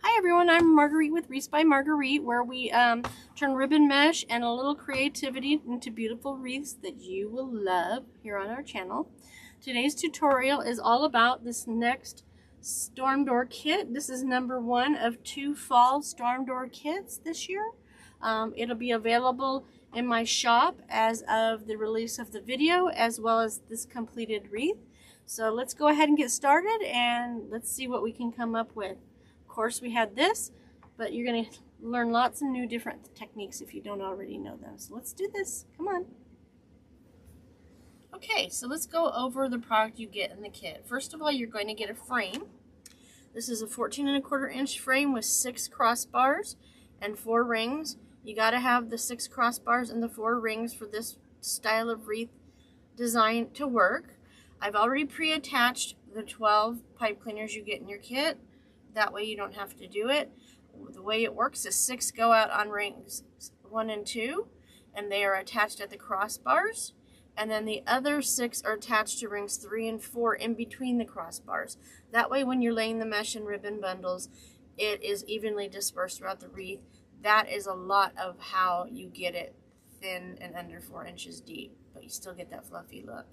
Hi everyone, I'm Marguerite with Wreaths by Marguerite, where we turn ribbon mesh and a little creativity into beautiful wreaths that you will love here on our channel. Today's tutorial is all about this next storm door kit. This is number 1 of 2 fall storm door kits this year. It'll be available in my shop as of the release of the video, as well as this completed wreath. So let's go ahead and get started and let's see what we can come up with. Of course, we had this, but you're going to learn lots of new different techniques if you don't already know them. So let's do this. Come on. Okay, so let's go over the product you get in the kit. First of all, you're going to get a frame. This is a 14¼ inch frame with 6 crossbars and 4 rings. You got to have the 6 crossbars and the 4 rings for this style of wreath design to work. I've already pre-attached the 12 pipe cleaners you get in your kit. That way you don't have to do it. The way it works is 6 go out on rings 1 and 2, and they are attached at the crossbars. And then the other 6 are attached to rings 3 and 4 in between the crossbars. That way when you're laying the mesh and ribbon bundles, it is evenly dispersed throughout the wreath. That is a lot of how you get it thin and under 4 inches deep, but you still get that fluffy look.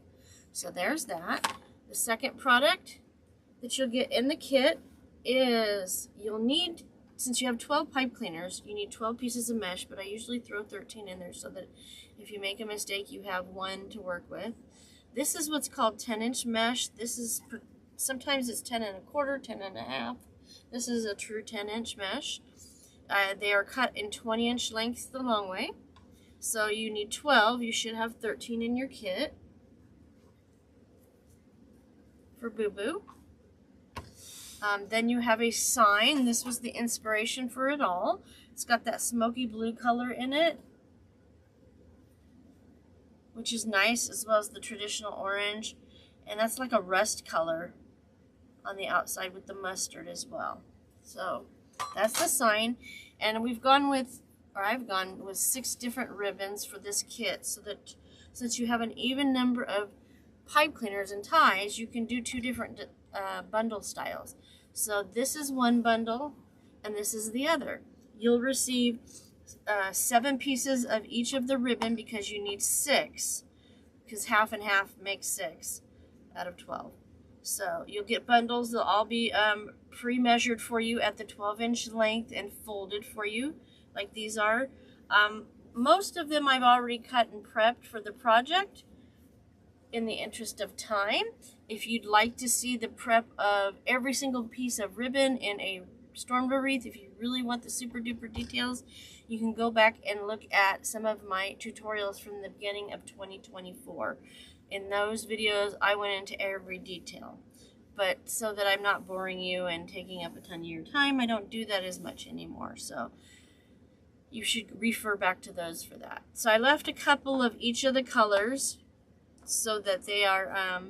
So there's that. The second product that you'll get in the kit is you'll need, since you have 12 pipe cleaners, you need 12 pieces of mesh, but I usually throw 13 in there so that if you make a mistake, you have 1 to work with. This is what's called 10-inch mesh. This is, sometimes it's 10¼ 10½. This is a true 10-inch mesh. They are cut in 20-inch lengths the long way. So you need 12. You should have 13 in your kit for boo-boo. Then you have a sign. This was the inspiration for it all. It's got that smoky blue color in it, which is nice, as well as the traditional orange. And that's like a rust color on the outside with the mustard as well. So that's the sign. And we've gone with, or I've gone with 6 different ribbons for this kit, so that since you have an even number of pipe cleaners and ties, you can do 2 different bundle styles. So this is one bundle and this is the other. You'll receive 7 pieces of each of the ribbon because you need 6, because half and half makes 6 out of 12. So you'll get bundles. They'll all be pre-measured for you at the 12-inch length and folded for you like these are. Most of them I've already cut and prepped for the project in the interest of time. If you'd like to see the prep of every single piece of ribbon in a storm door wreath, if you really want the super duper details, you can go back and look at some of my tutorials from the beginning of 2024. In those videos, I went into every detail. But so that I'm not boring you and taking up a ton of your time, I don't do that as much anymore. So you should refer back to those for that. So I left a couple of each of the colors so that they are,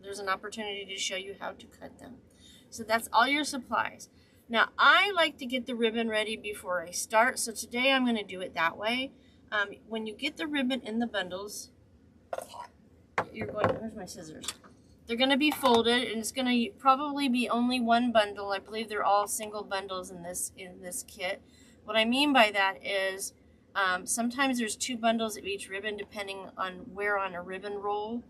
there's an opportunity to show you how to cut them. So that's all your supplies. Now, I like to get the ribbon ready before I start, so today I'm going to do it that way. When you get the ribbon in the bundles, you're going, where's my scissors? They're going to be folded, and it's going to probably be only 1 bundle. I believe they're all single bundles in this kit. What I mean by that is sometimes there's 2 bundles of each ribbon depending on where on a ribbon roll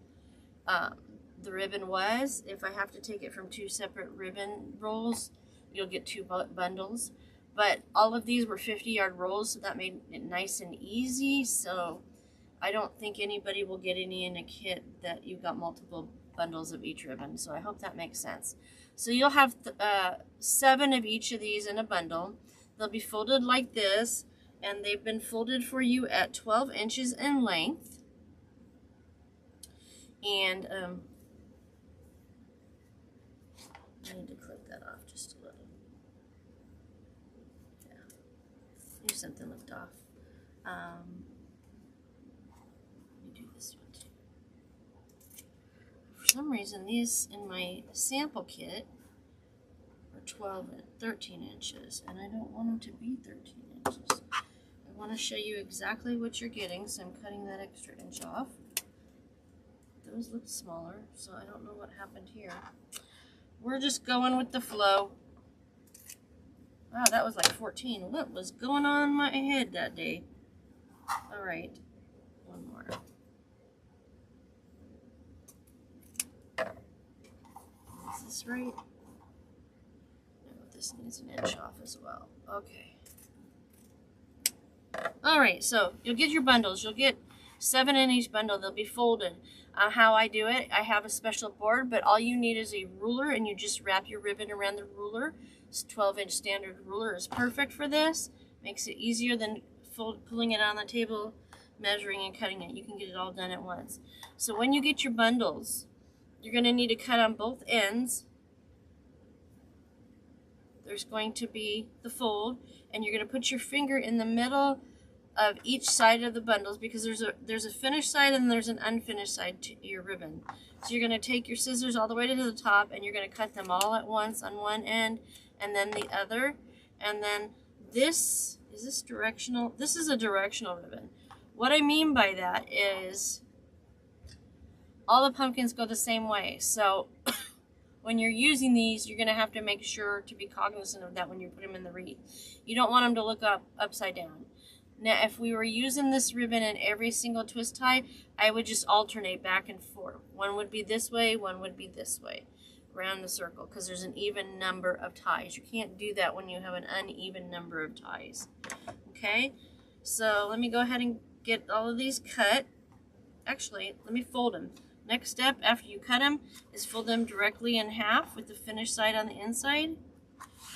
the ribbon was. If I have to take it from 2 separate ribbon rolls, you'll get 2 bundles. But all of these were 50-yard rolls, so that made it nice and easy. So I don't think anybody will get any in a kit that you've got multiple bundles of each ribbon. So I hope that makes sense. So you'll have 7 of each of these in a bundle. They'll be folded like this, and they've been folded for you at 12 inches in length. And I need to clip that off just a little. Yeah, here's something left off. Let me do this one too. For some reason, these in my sample kit are 12 and 13 inches, and I don't want them to be 13 inches. I want to show you exactly what you're getting, so I'm cutting that extra inch off. Those look smaller, so I don't know what happened here. We're just going with the flow. Wow, that was like 14. What was going on in my head that day? All right, one more. Is this right? No, this needs an inch off as well. Okay. All right, so you'll get your bundles. You'll get 7 in each bundle. They'll be folded. How I do it, I have a special board, but all you need is a ruler, and you just wrap your ribbon around the ruler. This 12-inch standard ruler is perfect for this. Makes it easier than pulling it on the table, measuring and cutting it. You can get it all done at once. So when you get your bundles, you're going to need to cut on both ends. There's going to be the fold, and you're going to put your finger in the middle of each side of the bundles, because there's a finished side and there's an unfinished side to your ribbon. So you're going to take your scissors all the way to the top, and you're going to cut them all at once on one end and then the other. And then this, is this directional? This is a directional ribbon. What I mean by that is all the pumpkins go the same way. So when you're using these, you're going to have to make sure to be cognizant of that when you put them in the wreath. You don't want them to look upside down. Now, if we were using this ribbon in every single twist tie, I would just alternate back and forth. One would be this way, one would be this way, around the circle, because there's an even number of ties. You can't do that when you have an uneven number of ties. Okay, so let me go ahead and get all of these cut. Actually, let me fold them. Next step after you cut them is fold them directly in half with the finished side on the inside.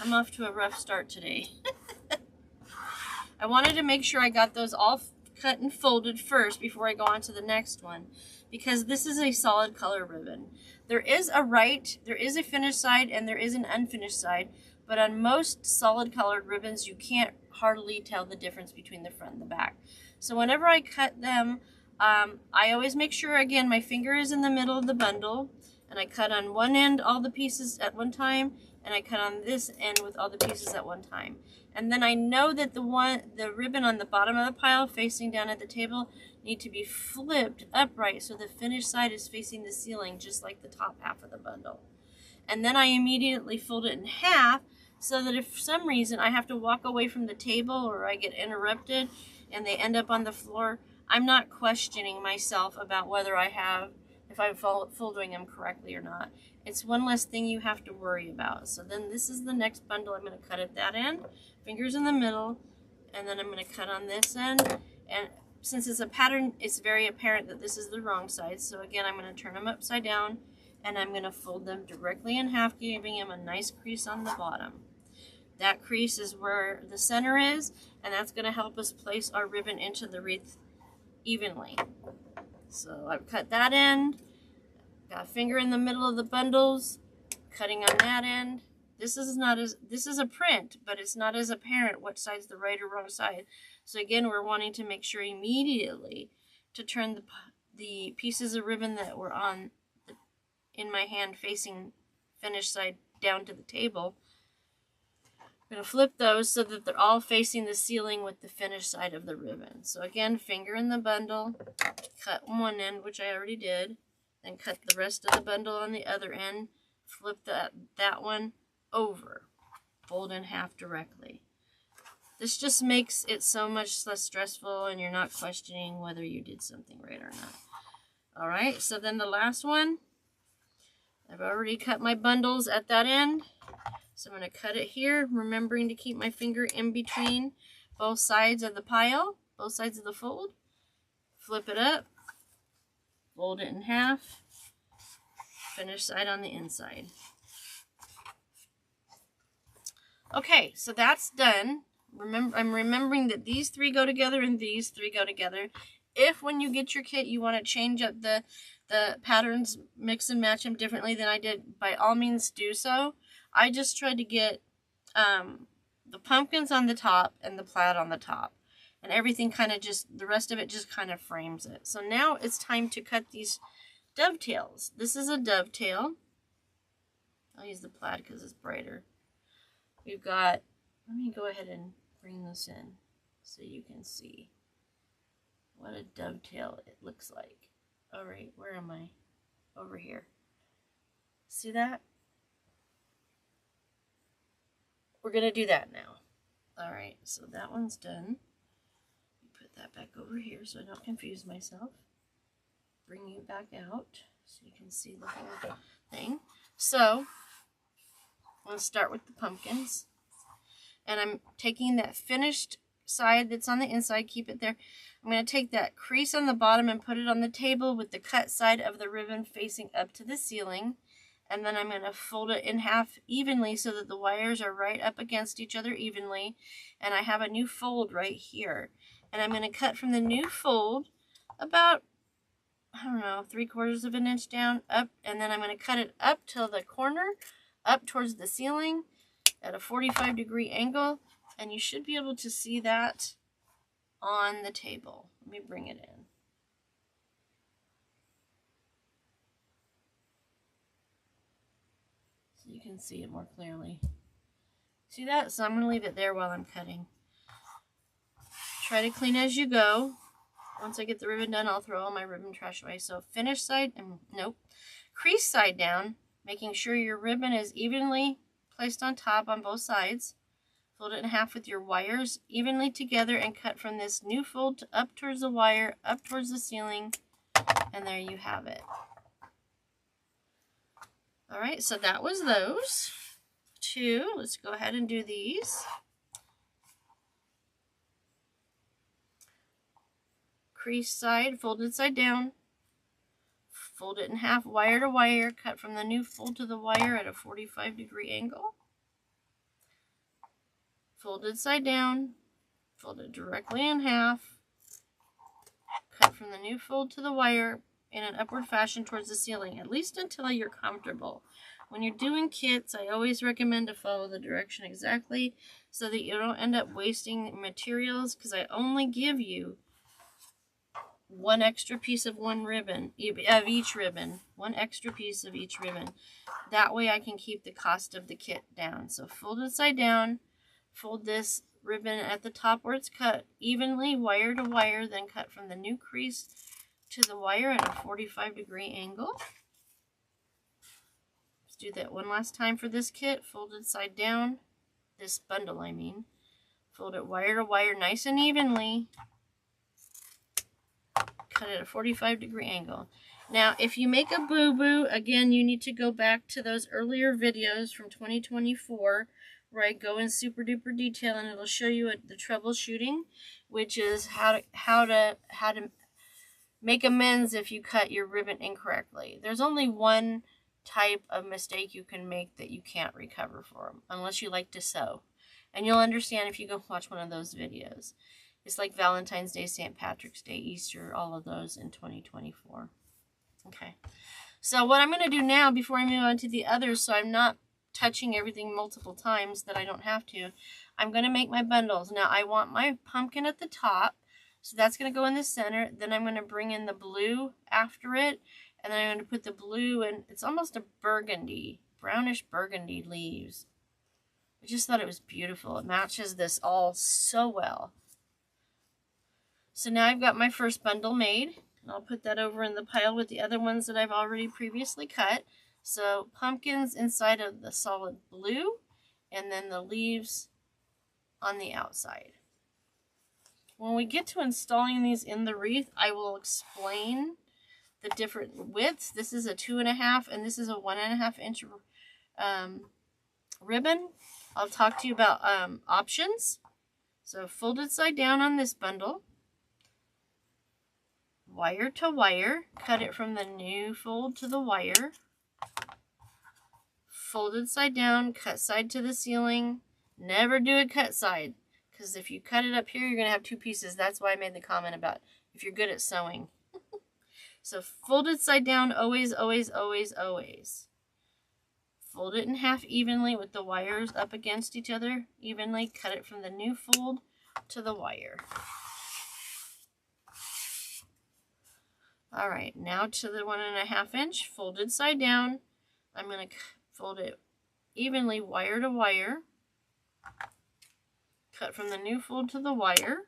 I'm off to a rough start today. I wanted to make sure I got those all cut and folded first before I go on to the next one, because this is a solid color ribbon. There is a finished side and there is an unfinished side, but on most solid colored ribbons you can't hardly tell the difference between the front and the back. So whenever I cut them, I always make sure, again, my finger is in the middle of the bundle, and I cut on one end all the pieces at one time, and I cut on this end with all the pieces at one time. And then I know that the ribbon on the bottom of the pile facing down at the table need to be flipped upright so the finished side is facing the ceiling, just like the top half of the bundle. And then I immediately fold it in half so that if for some reason I have to walk away from the table or I get interrupted and they end up on the floor, I'm not questioning myself about whether if I'm folding them correctly or not. It's one less thing you have to worry about. So then this is the next bundle. I'm going to cut at that end, fingers in the middle, and then I'm going to cut on this end. And since it's a pattern, it's very apparent that this is the wrong side. So again, I'm going to turn them upside down, and I'm going to fold them directly in half, giving them a nice crease on the bottom. That crease is where the center is, and that's going to help us place our ribbon into the wreath evenly. So I've cut that end, got a finger in the middle of the bundles, cutting on that end. This is a print, but it's not as apparent what side's the right or wrong side. So again, we're wanting to make sure immediately to turn the pieces of ribbon that were in my hand facing finished side down to the table. I'm going to flip those so that they're all facing the ceiling with the finished side of the ribbon. So again, finger in the bundle, cut one end, which I already did, then cut the rest of the bundle on the other end, flip that one over, fold in half directly. This just makes it so much less stressful and you're not questioning whether you did something right or not. All right, so then the last one, I've already cut my bundles at that end. So I'm going to cut it here, remembering to keep my finger in between both sides of the pile, both sides of the fold. Flip it up, fold it in half, finish side on the inside. Okay, so that's done. I'm remembering that these three go together and these three go together. If when you get your kit you want to change up the patterns, mix and match them differently than I did, by all means do so. I just tried to get the pumpkins on the top and the plaid on the top. And everything kind of the rest of it just kind of frames it. So now it's time to cut these dovetails. This is a dovetail. I'll use the plaid because it's brighter. We've got, let me go ahead and bring this in so you can see what a dovetail it looks like. All right, where am I? Over here. See that? we're going to do that now. All right, so that one's done. Put that back over here so I don't confuse myself. Bring you back out so you can see the whole thing. So, I'm going to start with the pumpkins. And I'm taking that finished side that's on the inside, keep it there. I'm going to take that crease on the bottom and put it on the table with the cut side of the ribbon facing up to the ceiling. And then I'm going to fold it in half evenly so that the wires are right up against each other evenly. And I have a new fold right here. And I'm going to cut from the new fold about, I don't know, 3/4 of an inch down, up. And then I'm going to cut it up till the corner, up towards the ceiling at a 45-degree angle. And you should be able to see that on the table. Let me bring it in. So you can see it more clearly. See that? So I'm going to leave it there while I'm cutting. Try to clean as you go. Once I get the ribbon done, I'll throw all my ribbon trash away. So finish side, nope. Crease side down, making sure your ribbon is evenly placed on top on both sides. Fold it in half with your wires evenly together and cut from this new fold to up towards the wire, up towards the ceiling, and there you have it. All right, so that was those two. Let's go ahead and do these. Crease side, folded side down. Fold it in half, wire to wire, cut from the new fold to the wire at a 45-degree angle. Folded side down, fold it directly in half, cut from the new fold to the wire in an upward fashion towards the ceiling, at least until you're comfortable. When you're doing kits, I always recommend to follow the direction exactly so that you don't end up wasting materials, because I only give you one extra piece of one ribbon, of each ribbon, one extra piece of each ribbon. That way I can keep the cost of the kit down. So folded side down, fold this ribbon at the top where it's cut evenly, wire to wire, then cut from the new crease to the wire at a 45-degree angle. Let's do that one last time for this kit. Folded side down, this bundle I mean. Fold it wire to wire nice and evenly. Cut at a 45-degree angle. Now, if you make a boo-boo, again, you need to go back to those earlier videos from 2024 where I go in super duper detail, and it'll show you the troubleshooting, which is how to make amends if you cut your ribbon incorrectly. There's only one type of mistake you can make that you can't recover from, unless you like to sew. And you'll understand if you go watch one of those videos. It's like Valentine's Day, St. Patrick's Day, Easter, all of those in 2024. Okay. So what I'm going to do now, before I move on to the others, so I'm not touching everything multiple times that I don't have to, I'm going to make my bundles. Now, I want my pumpkin at the top, so that's going to go in the center. Then I'm going to bring in the blue after it, and then I'm going to put the blue in. It's almost a burgundy, brownish burgundy leaves. I just thought it was beautiful. It matches this all so well. So now I've got my first bundle made, and I'll put that over in the pile with the other ones that I've already previously cut. So pumpkins inside of the solid blue, and then the leaves on the outside. When we get to installing these in the wreath, I will explain the different widths. This is a 2.5 and this is a 1.5 inch ribbon. I'll talk to you about options. So folded side down on this bundle. Wire to wire, cut it from the new fold to the wire. Folded side down, cut side to the ceiling. Never do a cut side, because if you cut it up here, you're going to have two pieces. That's why I made the comment about if you're good at sewing. So folded side down, always, always, always, always. Fold it in half evenly with the wires up against each other evenly. Cut it from the new fold to the wire. All right, now to the 1.5 inch, folded side down. I'm going to fold it evenly, wire to wire. Cut from the new fold to the wire.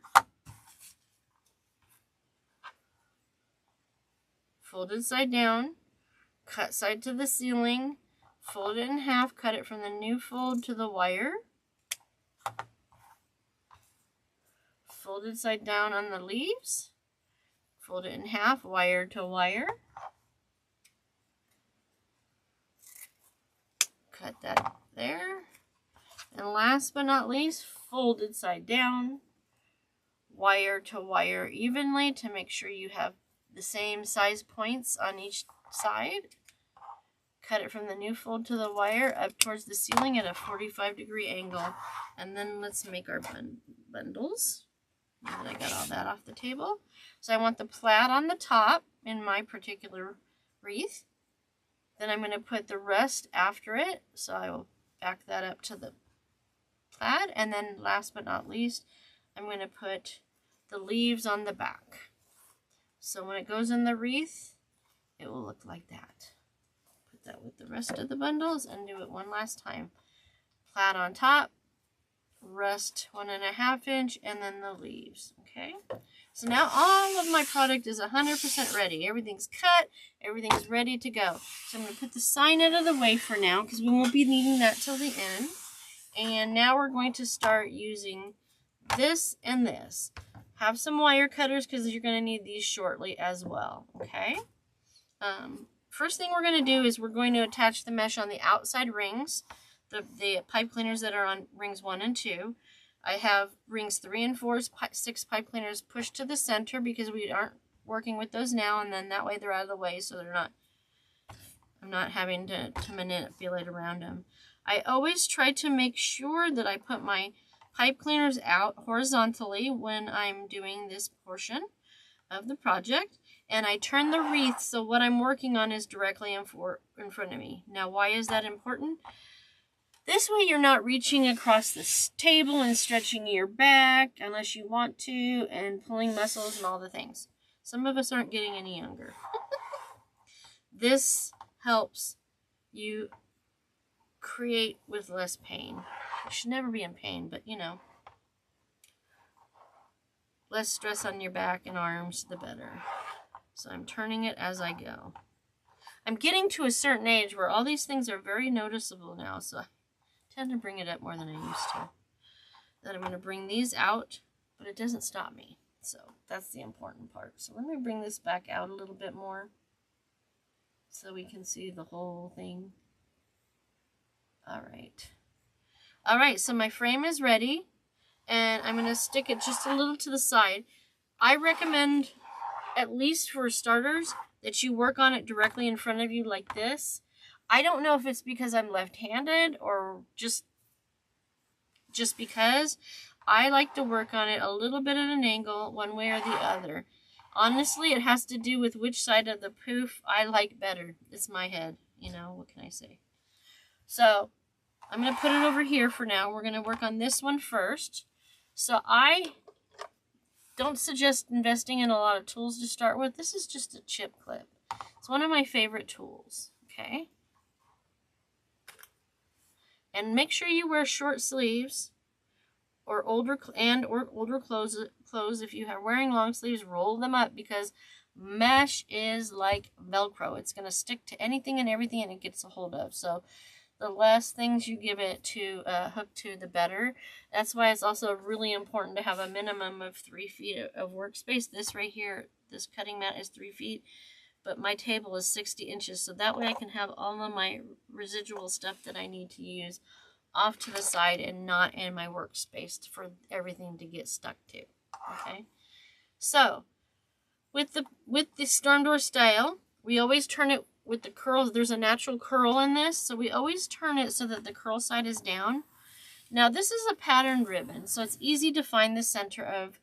Folded side down. Cut side to the ceiling. Fold it in half, cut it from the new fold to the wire. folded side down on the leaves. Fold it in half, wire to wire. Cut that there. And last but not least, folded side down, wire to wire evenly to make sure you have the same size points on each side. Cut it from the new fold to the wire up towards the ceiling at a 45-degree angle. And then let's make our bundles. Now that I got all that off the table. So I want the plaid on the top in my particular wreath. Then I'm going to put the rest after it. So I will back that up to the plaid. And then last but not least, I'm going to put the leaves on the back. So when it goes in the wreath, it will look like that. Put that with the rest of the bundles and do it one last time. Plaid on top, rest 1.5 inch, and then the leaves. Okay, so now all of my product is 100% ready. Everything's cut, everything's ready to go. So I'm going to put the sign out of the way for now because we won't be needing that till the end. And now we're going to start using this and this. Have some wire cutters because you're going to need these shortly as well. Okay. First thing we're going to do is we're going to attach the mesh on the outside rings, the pipe cleaners that are on rings 1 and 2. I have rings 3 and 4, 6 pipe cleaners pushed to the center because we aren't working with those now, and then that way they're out of the way so they're not, I'm not having to manipulate around them. I always try to make sure that I put my pipe cleaners out horizontally when I'm doing this portion of the project, and I turn the wreath so what I'm working on is directly in front of me. Now, why is that important? This way you're not reaching across this table and stretching your back unless you want to and pulling muscles and all the things. Some of us aren't getting any younger. This helps you create with less pain. You should never be in pain, but you know, less stress on your back and arms, the better. So I'm turning it as I go. I'm getting to a certain age where all these things are very noticeable now, so I tend to bring it up more than I used to. Then I'm going to bring these out, but it doesn't stop me. So that's the important part. So let me bring this back out a little bit more so we can see the whole thing. All right. All right, so my frame is ready, and I'm going to stick it just a little to the side. I recommend, at least for starters, that you work on it directly in front of you like this. I don't know if it's because I'm left-handed or just because. I like to work on it a little bit at an angle, one way or the other. Honestly, it has to do with which side of the poof I like better. It's my head, you know, what can I say? So, I'm going to put it over here for now. We're going to work on this one first. So, I don't suggest investing in a lot of tools to start with. This is just a chip clip. It's one of my favorite tools, okay? And make sure you wear short sleeves or older clothes. If you are wearing long sleeves, roll them up because mesh is like Velcro. It's going to stick to anything and everything and it gets a hold of. So the less things you give it to hook to, the better. That's why it's also really important to have a minimum of 3 feet of workspace. This right here, this cutting mat is 3 feet. But my table is 60 inches, so that way I can have all of my residual stuff that I need to use off to the side and not in my workspace for everything to get stuck to. Okay, so with the storm door style, we always turn it with the curls. There's a natural curl in this, so we always turn it so that the curl side is down. Now this is a patterned ribbon, so it's easy to find the center of,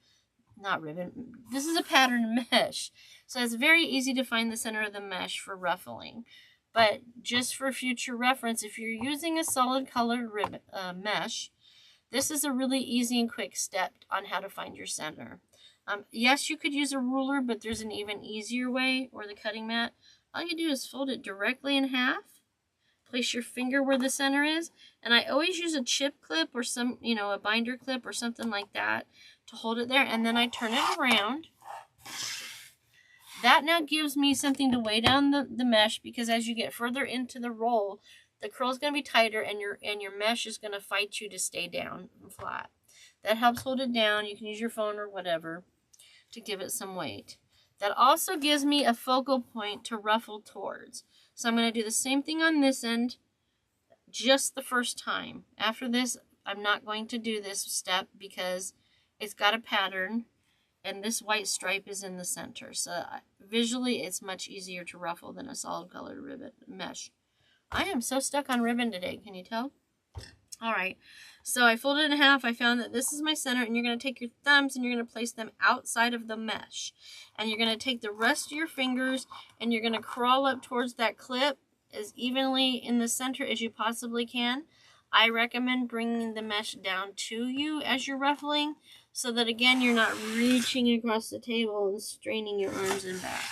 not ribbon, this is a patterned mesh. So it's very easy to find the center of the mesh for ruffling. But just for future reference, if you're using a solid colored ribbon, mesh, this is a really easy and quick step on how to find your center. Yes, you could use a ruler, but there's an even easier way, or the cutting mat. All you do is fold it directly in half. Place your finger where the center is. And I always use a chip clip or some, you know, a binder clip or something like that to hold it there. And then I turn it around. That now gives me something to weigh down the mesh, because as you get further into the roll, the curl is going to be tighter and your mesh is going to fight you to stay down and flat. That helps hold it down. You can use your phone or whatever to give it some weight. That also gives me a focal point to ruffle towards. So I'm going to do the same thing on this end, just the first time. After this, I'm not going to do this step because it's got a pattern and this white stripe is in the center. So visually, it's much easier to ruffle than a solid colored ribbon mesh. I am so stuck on ribbon today. Can you tell? All right. So I folded it in half. I found that this is my center, and you're going to take your thumbs and you're going to place them outside of the mesh. And you're going to take the rest of your fingers and you're going to crawl up towards that clip as evenly in the center as you possibly can. I recommend bringing the mesh down to you as you're ruffling so that, again, you're not reaching across the table and straining your arms and back.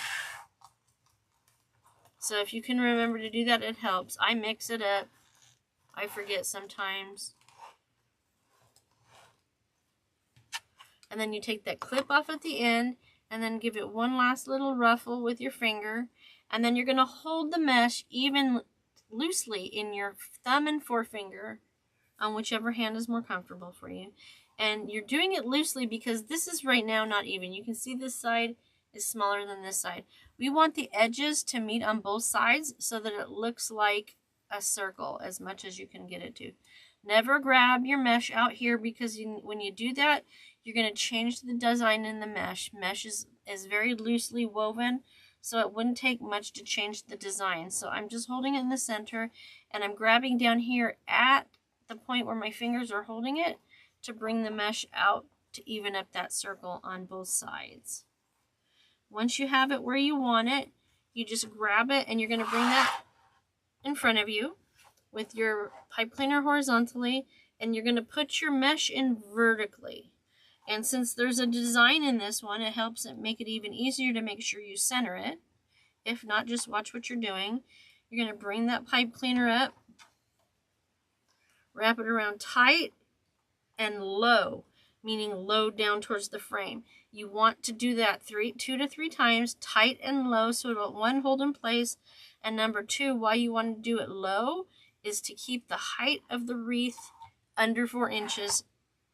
So if you can remember to do that, it helps. I mix it up. I forget sometimes. And then you take that clip off at the end and then give it one last little ruffle with your finger. And then you're going to hold the mesh even loosely in your thumb and forefinger on whichever hand is more comfortable for you. And you're doing it loosely because this is right now not even. You can see this side is smaller than this side. We want the edges to meet on both sides so that it looks like a circle as much as you can get it to. Never grab your mesh out here because when you do that, you're going to change the design in the mesh. Mesh is very loosely woven, so it wouldn't take much to change the design. So I'm just holding it in the center, and I'm grabbing down here at the point where my fingers are holding it to bring the mesh out to even up that circle on both sides. Once you have it where you want it, you just grab it, and you're going to bring that in front of you with your pipe cleaner horizontally, and you're going to put your mesh in vertically. And since there's a design in this one, it helps it make it even easier to make sure you center it. If not, just watch what you're doing. You're going to bring that pipe cleaner up, wrap it around tight and low, meaning low down towards the frame. You want to do that 2 to 3 times, tight and low, so it'll, one, hold in place, and number 2, why you want to do it low is to keep the height of the wreath under 4 inches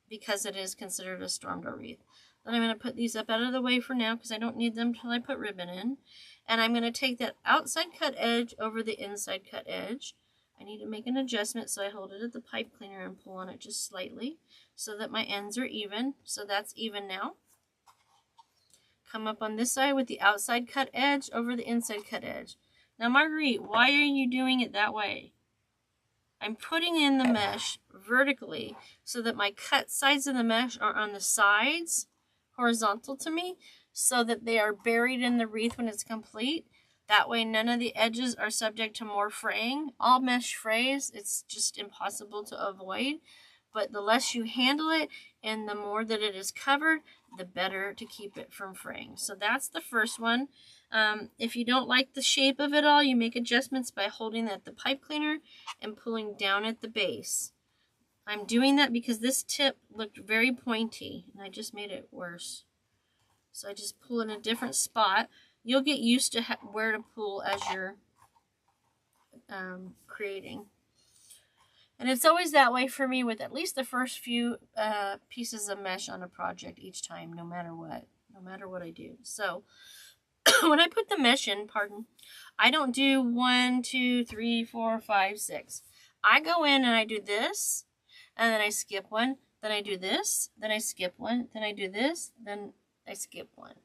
because it is considered a storm door wreath. Then I'm going to put these up out of the way for now because I don't need them until I put ribbon in. And I'm going to take that outside cut edge over the inside cut edge. I need to make an adjustment, so I hold it at the pipe cleaner and pull on it just slightly so that my ends are even. So that's even now. Come up on this side with the outside cut edge over the inside cut edge. Now, Marguerite, why are you doing it that way? I'm putting in the mesh vertically so that my cut sides of the mesh are on the sides, horizontal to me, so that they are buried in the wreath when it's complete. That way none of the edges are subject to more fraying. All mesh frays, it's just impossible to avoid. But the less you handle it and the more that it is covered, the better to keep it from fraying. So that's the first one. If you don't like the shape of it all, you make adjustments by holding at the pipe cleaner and pulling down at the base. I'm doing that because this tip looked very pointy and I just made it worse. So I just pull in a different spot. You'll get used to where to pull as you're creating. And it's always that way for me with at least the first few pieces of mesh on a project each time, no matter what I do. So when I put the mesh in, I don't do 1, 2, 3, 4, 5, 6. I go in and I do this, and then I skip one, then I do this, then I skip one, then I do this, then I skip one.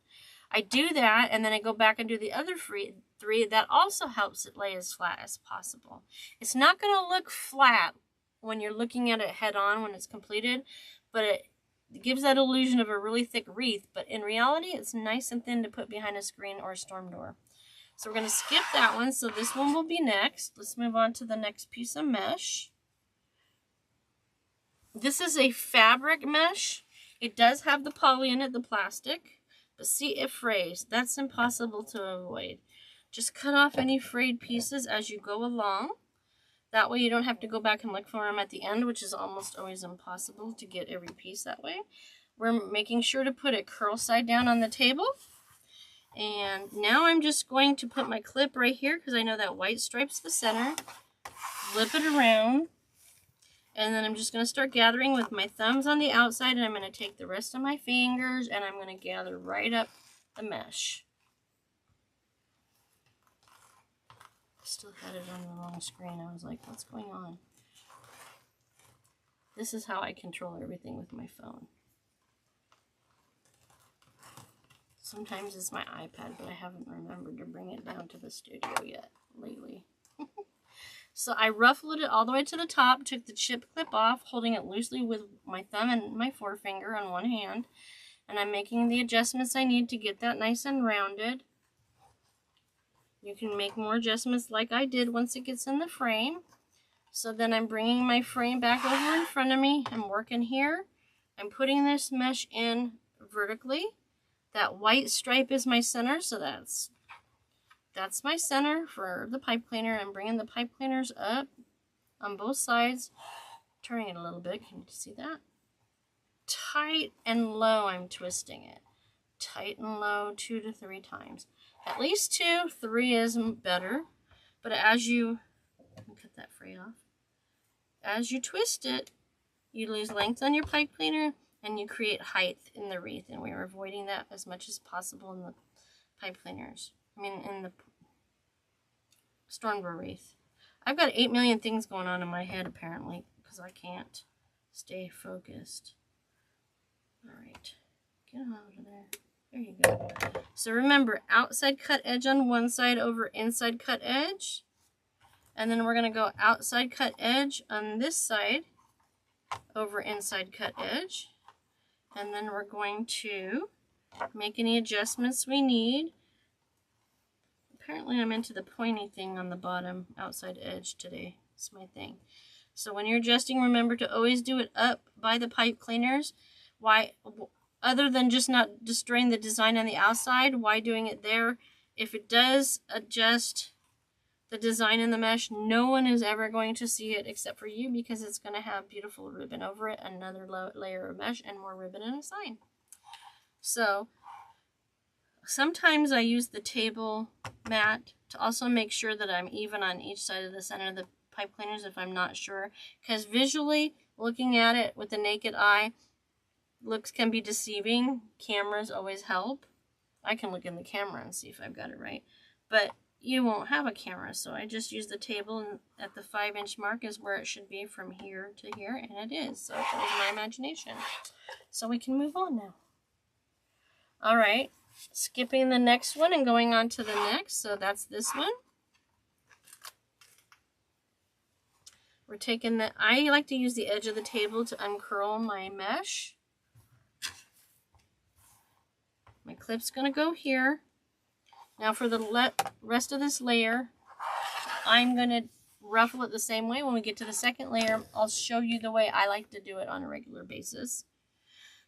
I do that, and then I go back and do the other 3. That also helps it lay as flat as possible. It's not going to look flat when you're looking at it head on when it's completed, but it gives that illusion of a really thick wreath, but in reality it's nice and thin to put behind a screen or a storm door. So we're going to skip that one, so this one will be next. Let's move on to the next piece of mesh. This is a fabric mesh. It does have the poly in it, the plastic, but see, it frays. That's impossible to avoid. Just cut off any frayed pieces as you go along. That way you don't have to go back and look for them at the end, which is almost always impossible to get every piece that way. We're making sure to put it curl side down on the table. And now I'm just going to put my clip right here because I know that white stripe's the center. Flip it around. And then I'm just going to start gathering with my thumbs on the outside, and I'm going to take the rest of my fingers and I'm going to gather right up the mesh. Still had it on the wrong screen. I was like, what's going on? This is how I control everything with my phone. Sometimes it's my iPad, but I haven't remembered to bring it down to the studio yet lately. So I ruffled it all the way to the top, took the chip clip off, holding it loosely with my thumb and my forefinger on one hand. And I'm making the adjustments I need to get that nice and rounded. You can make more adjustments like I did once it gets in the frame. So then I'm bringing my frame back over in front of me. I'm working here. I'm putting this mesh in vertically. That white stripe is my center, so that's my center for the pipe cleaner. I'm bringing the pipe cleaners up on both sides, turning it a little bit. Can you see that? Tight and low, I'm twisting it. Tight and low 2 to 3 times. At least 2, 3 is better. But as you, let me cut that fray off. As you twist it, you lose length on your pipe cleaner and you create height in the wreath. And we are avoiding that as much as possible in the pipe cleaners. I mean, in the Stormbrew wreath. I've got 8 million things going on in my head apparently because I can't stay focused. Alright, get out of there. There you go. So remember, outside cut edge on one side over inside cut edge. And then we're going to go outside cut edge on this side over inside cut edge. And then we're going to make any adjustments we need. Apparently I'm into the pointy thing on the bottom outside edge today. It's my thing. So when you're adjusting, remember to always do it up by the pipe cleaners. Why, other than just not destroying the design on the outside, why doing it there? If it does adjust the design in the mesh, no one is ever going to see it except for you because it's going to have beautiful ribbon over it, another layer of mesh, and more ribbon and a sign. So sometimes I use the table mat to also make sure that I'm even on each side of the center of the pipe cleaners if I'm not sure. Because visually, looking at it with the naked eye, looks can be deceiving. Cameras always help. I can look in the camera and see if I've got it right. But you won't have a camera, so I just use the table, and at the 5-inch mark is where it should be from here to here, and it is. So it was my imagination. So we can move on now. Alright, skipping the next one and going on to the next. So that's this one. We're taking the, I like to use the edge of the table to uncurl my mesh. My clip's going to go here. Now for the rest of this layer, I'm going to ruffle it the same way. When we get to the second layer, I'll show you the way I like to do it on a regular basis.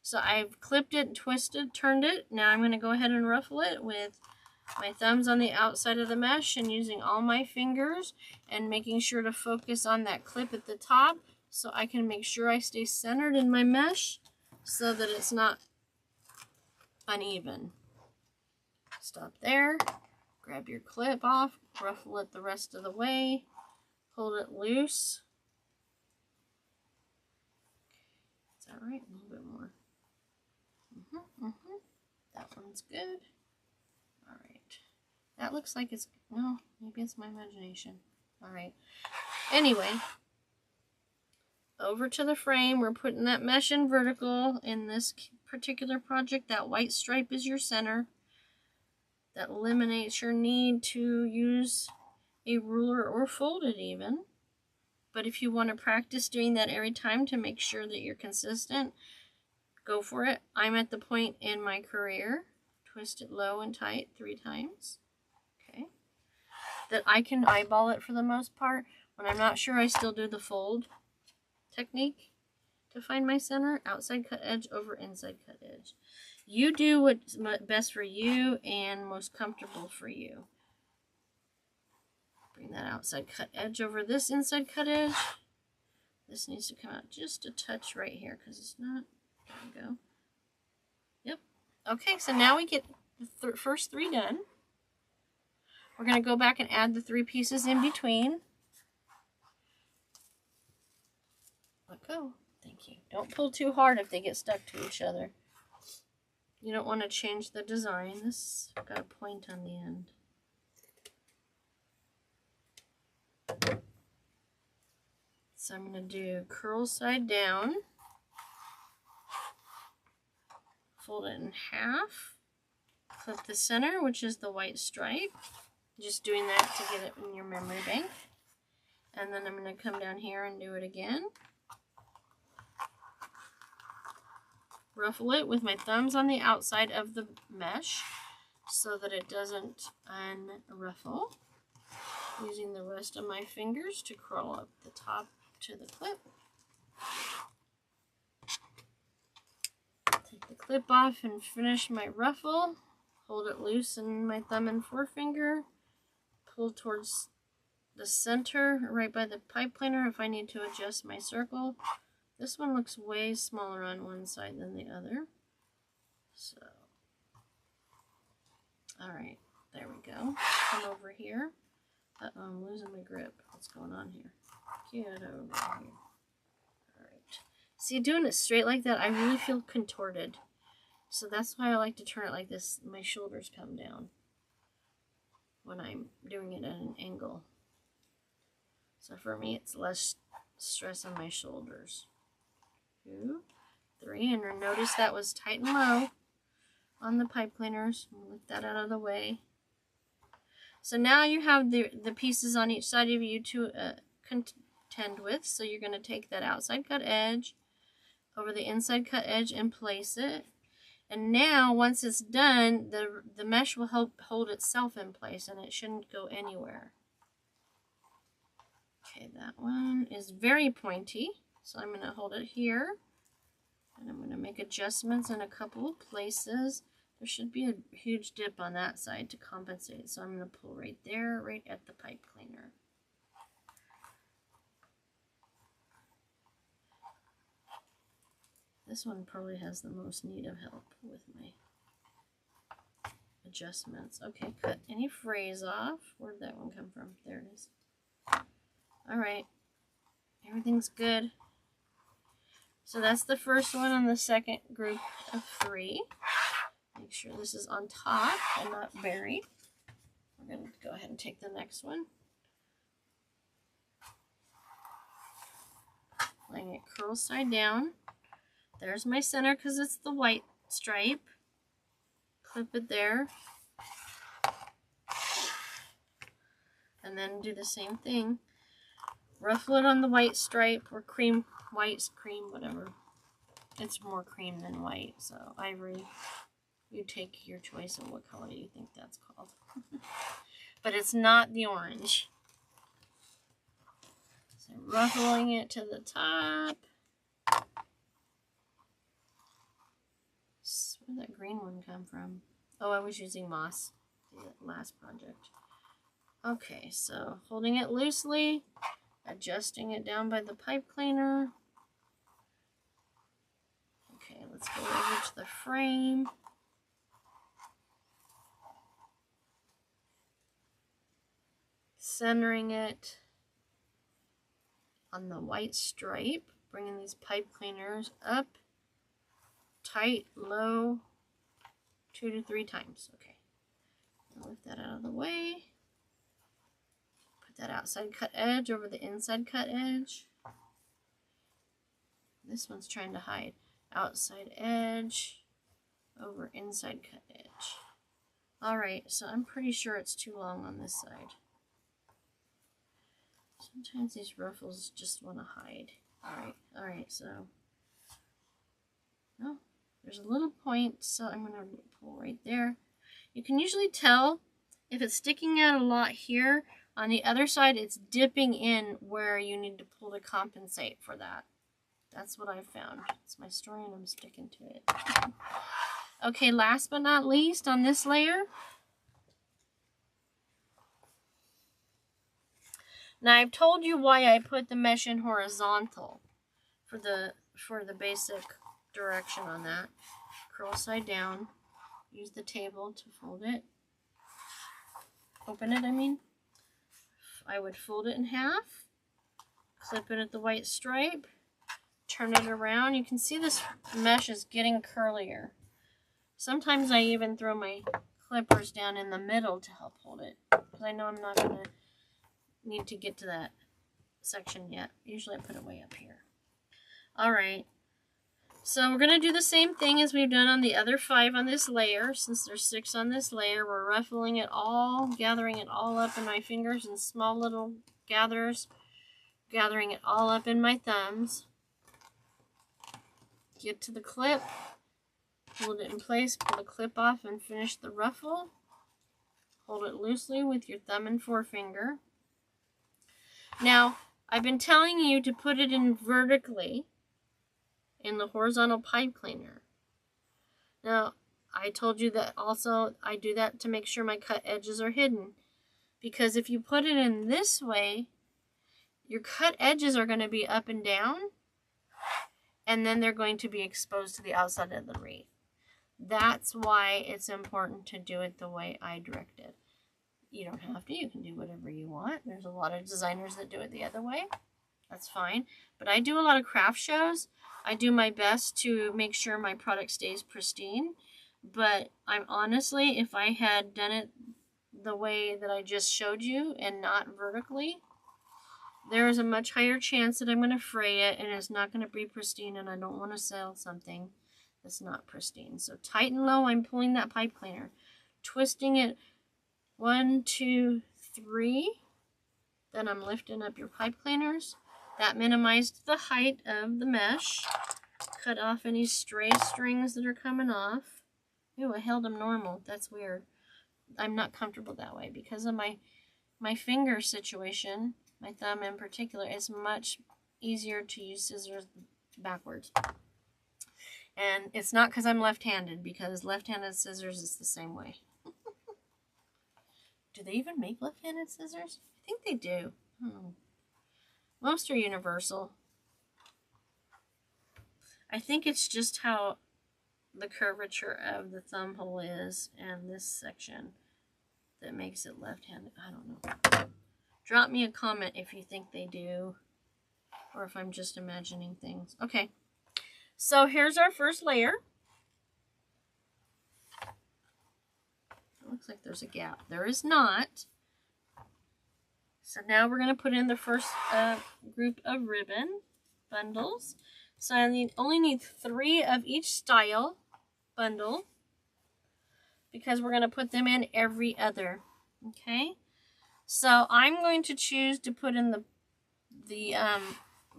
So I've clipped it, twisted, turned it. Now I'm going to go ahead and ruffle it with my thumbs on the outside of the mesh and using all my fingers and making sure to focus on that clip at the top so I can make sure I stay centered in my mesh so that it's not uneven. Stop there, grab your clip off, ruffle it the rest of the way, hold it loose. Is that right? A little bit more. That one's good. Alright. That looks like it's, no, maybe it's my imagination. Alright. Anyway, over to the frame. We're putting that mesh in vertical in this particular project. That white stripe is your center. That eliminates your need to use a ruler or fold it even. But if you want to practice doing that every time to make sure that you're consistent, go for it. I'm at the point in my career, twist it low and tight 3 times. Okay. That I can eyeball it for the most part. When I'm not sure, I still do the fold technique to find my center. Outside cut edge over inside cut edge. You do what's best for you and most comfortable for you. Bring that outside cut edge over this inside cut edge. This needs to come out just a touch right here because it's not. There we go. Yep. Okay, so now we get the first 3 done. We're going to go back and add the 3 pieces in between. go. Thank you. Don't pull too hard if they get stuck to each other. You don't want to change the design. This got a point on the end. So I'm going to do curl side down, fold it in half, clip the center, which is the white stripe. Just doing that to get it in your memory bank. And then I'm going to come down here and do it again. Ruffle it with my thumbs on the outside of the mesh so that it doesn't unruffle. Using the rest of my fingers to curl up the top to the clip. Take the clip off and finish my ruffle. Hold it loose in my thumb and forefinger. Pull towards the center right by the pipe cleaner if I need to adjust my circle. This one looks way smaller on one side than the other. So, alright, there we go. Come over here. Uh-oh, I'm losing my grip. What's going on here? Get over here. Alright. See, doing it straight like that, I really feel contorted. So that's why I like to turn it like this. My shoulders come down when I'm doing it at an angle. So for me, it's less stress on my shoulders. 2, 3, and notice that was tight and low on the pipe cleaners. Lift that out of the way. So now you have the pieces on each side of you to contend with. So you're going to take that outside cut edge over the inside cut edge and place it. And now once it's done, the mesh will help hold itself in place and it shouldn't go anywhere. Okay, that one is very pointy. So I'm going to hold it here. And I'm going to make adjustments in a couple of places. There should be a huge dip on that side to compensate. So I'm going to pull right there, right at the pipe cleaner. This one probably has the most need of help with my adjustments. Okay, cut any frays off. Where'd that one come from? There it is. Alright, everything's good. So that's the first one on the second group of 3. Make sure this is on top and not buried. We're going to go ahead and take the next one. Laying it curl side down. There's my center because it's the white stripe. Clip it there. And then do the same thing. Ruffle it on the white stripe or cream, white, cream, whatever. It's more cream than white, so ivory. You take your choice of what color you think that's called. But it's not the orange. So ruffling it to the top. Where'd that green one come from? Oh, I was using moss for the last project. Okay, so holding it loosely, adjusting it down by the pipe cleaner. Okay, let's go over to the frame. Centering it on the white stripe, bringing these pipe cleaners up, tight, low, 2 to 3 times. Okay, lift that out of the way. Put that outside cut edge over the inside cut edge. This one's trying to hide. Outside edge over inside cut edge. Alright, so I'm pretty sure it's too long on this side. Sometimes these ruffles just want to hide. Alright, so no, there's a little point, so I'm going to pull right there. You can usually tell if it's sticking out a lot here. On the other side, it's dipping in where you need to pull to compensate for that. That's what I found. It's my story and I'm sticking to it. Okay, last but not least on this layer. Now I've told you why I put the mesh in horizontal for the basic direction on that. Curl side down. Use the table to fold it. Open it, I mean. I would fold it in half. Clip it at the white stripe. turn it around, you can see this mesh is getting curlier. Sometimes I even throw my clippers down in the middle to help hold it, because I know I'm not going to need to get to that section yet. Usually I put it way up here. Alright, so we're going to do the same thing as we've done on the other 5 on this layer. Since there's 6 on this layer, we're ruffling it all, gathering it all up in my fingers in small little gathers, gathering it all up in my thumbs. Get to the clip, hold it in place, pull the clip off, and finish the ruffle. Hold it loosely with your thumb and forefinger. Now, I've been telling you to put it in vertically in the horizontal pipe cleaner. Now, I told you that also I do that to make sure my cut edges are hidden. Because if you put it in this way, your cut edges are going to be up and down, and then they're going to be exposed to the outside of the wreath. That's why it's important to do it the way I directed. You don't have to. You can do whatever you want. There's a lot of designers that do it the other way. That's fine. But I do a lot of craft shows. I do my best to make sure my product stays pristine. But I'm honestly, if I had done it the way that I just showed you and not vertically, there is a much higher chance that I'm going to fray it and it's not going to be pristine, and I don't want to sell something that's not pristine. So tight and low, I'm pulling that pipe cleaner, twisting it 1, 2, 3. Then I'm lifting up your pipe cleaners. That minimized the height of the mesh. Cut off any stray strings that are coming off. Ooh, I held them normal. That's weird. I'm not comfortable that way because of my finger situation. My thumb in particular, it's much easier to use scissors backwards. And it's not because I'm left-handed, because left-handed scissors is the same way. Do they even make left-handed scissors? I think they do. Most are universal. I think it's just how the curvature of the thumb hole is and this section that makes it left-handed. I don't know. Drop me a comment if you think they do, or if I'm just imagining things. Okay, so here's our first layer. It looks like there's a gap. There is not. So now we're going to put in the first group of ribbon bundles. So I only need 3 of each style bundle, because we're going to put them in every other. Okay. So I'm going to choose to put in the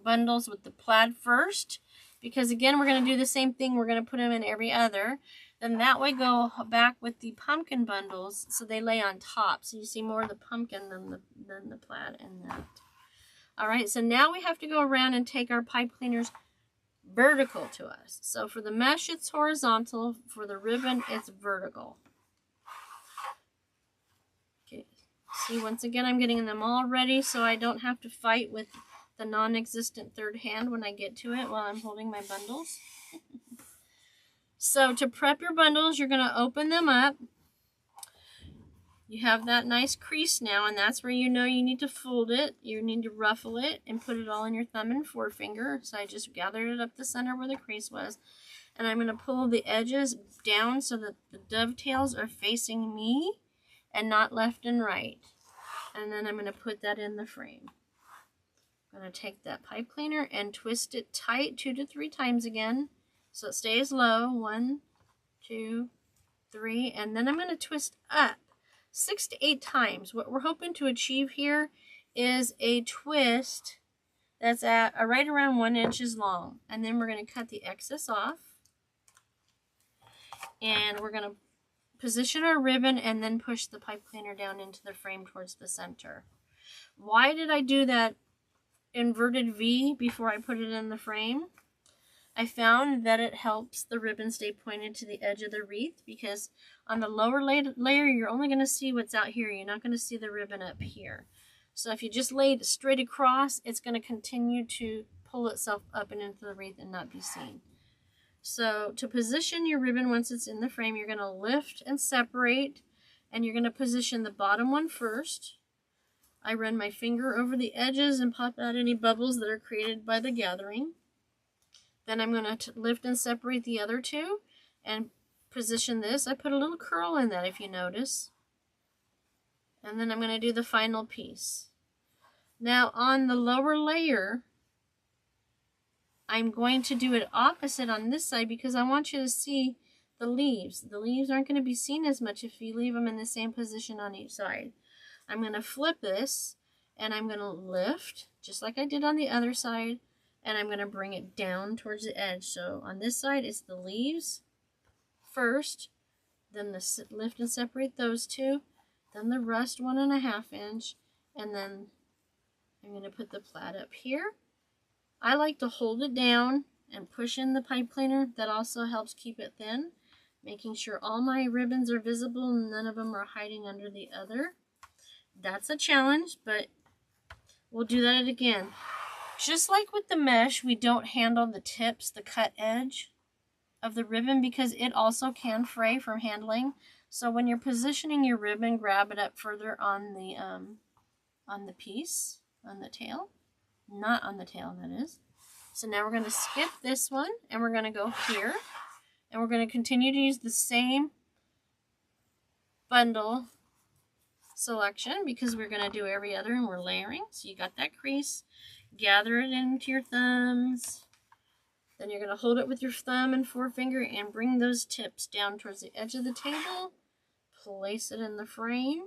bundles with the plaid first, because again, we're going to do the same thing. We're going to put them in every other. Then that way go back with the pumpkin bundles so they lay on top. So you see more of the pumpkin than the plaid and that. All right, so now we have to go around and take our pipe cleaners vertical to us. So for the mesh, it's horizontal. For the ribbon, it's vertical. See, once again, I'm getting them all ready so I don't have to fight with the non-existent third hand when I get to it while I'm holding my bundles. So to prep your bundles, you're going to open them up. You have that nice crease now, and that's where you know you need to fold it. You need to ruffle it and put it all in your thumb and forefinger. So I just gathered it up the center where the crease was. And I'm going to pull the edges down so that the dovetails are facing me and not left and right. And then I'm going to put that in the frame. I'm going to take that pipe cleaner and twist it tight 2 to 3 times again, so it stays low. 1, 2, 3, and then I'm going to twist up 6 to 8 times. What we're hoping to achieve here is a twist that's at right around 1 inch long. And then we're going to cut the excess off. And we're going to position our ribbon and then push the pipe cleaner down into the frame towards the center. Why did I do that inverted V before I put it in the frame? I found that it helps the ribbon stay pointed to the edge of the wreath, because on the lower layer, you're only going to see what's out here. You're not going to see the ribbon up here. So if you just lay it straight across, it's going to continue to pull itself up and into the wreath and not be seen. So to position your ribbon once it's in the frame, you're going to lift and separate, and you're going to position the bottom one first. I run my finger over the edges and pop out any bubbles that are created by the gathering. Then I'm going to lift and separate the other two and position this. I put a little curl in that if you notice. And then I'm going to do the final piece. Now on the lower layer, I'm going to do it opposite on this side because I want you to see the leaves. The leaves aren't going to be seen as much if you leave them in the same position on each side. I'm going to flip this and I'm going to lift just like I did on the other side, and I'm going to bring it down towards the edge. So on this side it's the leaves first, then the lift and separate those two, then the rust 1.5 inch, and then I'm going to put the plaid up here. I like to hold it down and push in the pipe cleaner. That also helps keep it thin, making sure all my ribbons are visible and none of them are hiding under the other. That's a challenge, but we'll do that again. Just like with the mesh, we don't handle the tips, the cut edge of the ribbon, because it also can fray from handling. So when you're positioning your ribbon, grab it up further on the piece, on the tail. Not on the tail, that is. So now we're going to skip this one and we're going to go here, and we're going to continue to use the same bundle selection because we're going to do every other and we're layering. So you got that crease, gather it into your thumbs, then you're going to hold it with your thumb and forefinger and bring those tips down towards the edge of the table, place it in the frame,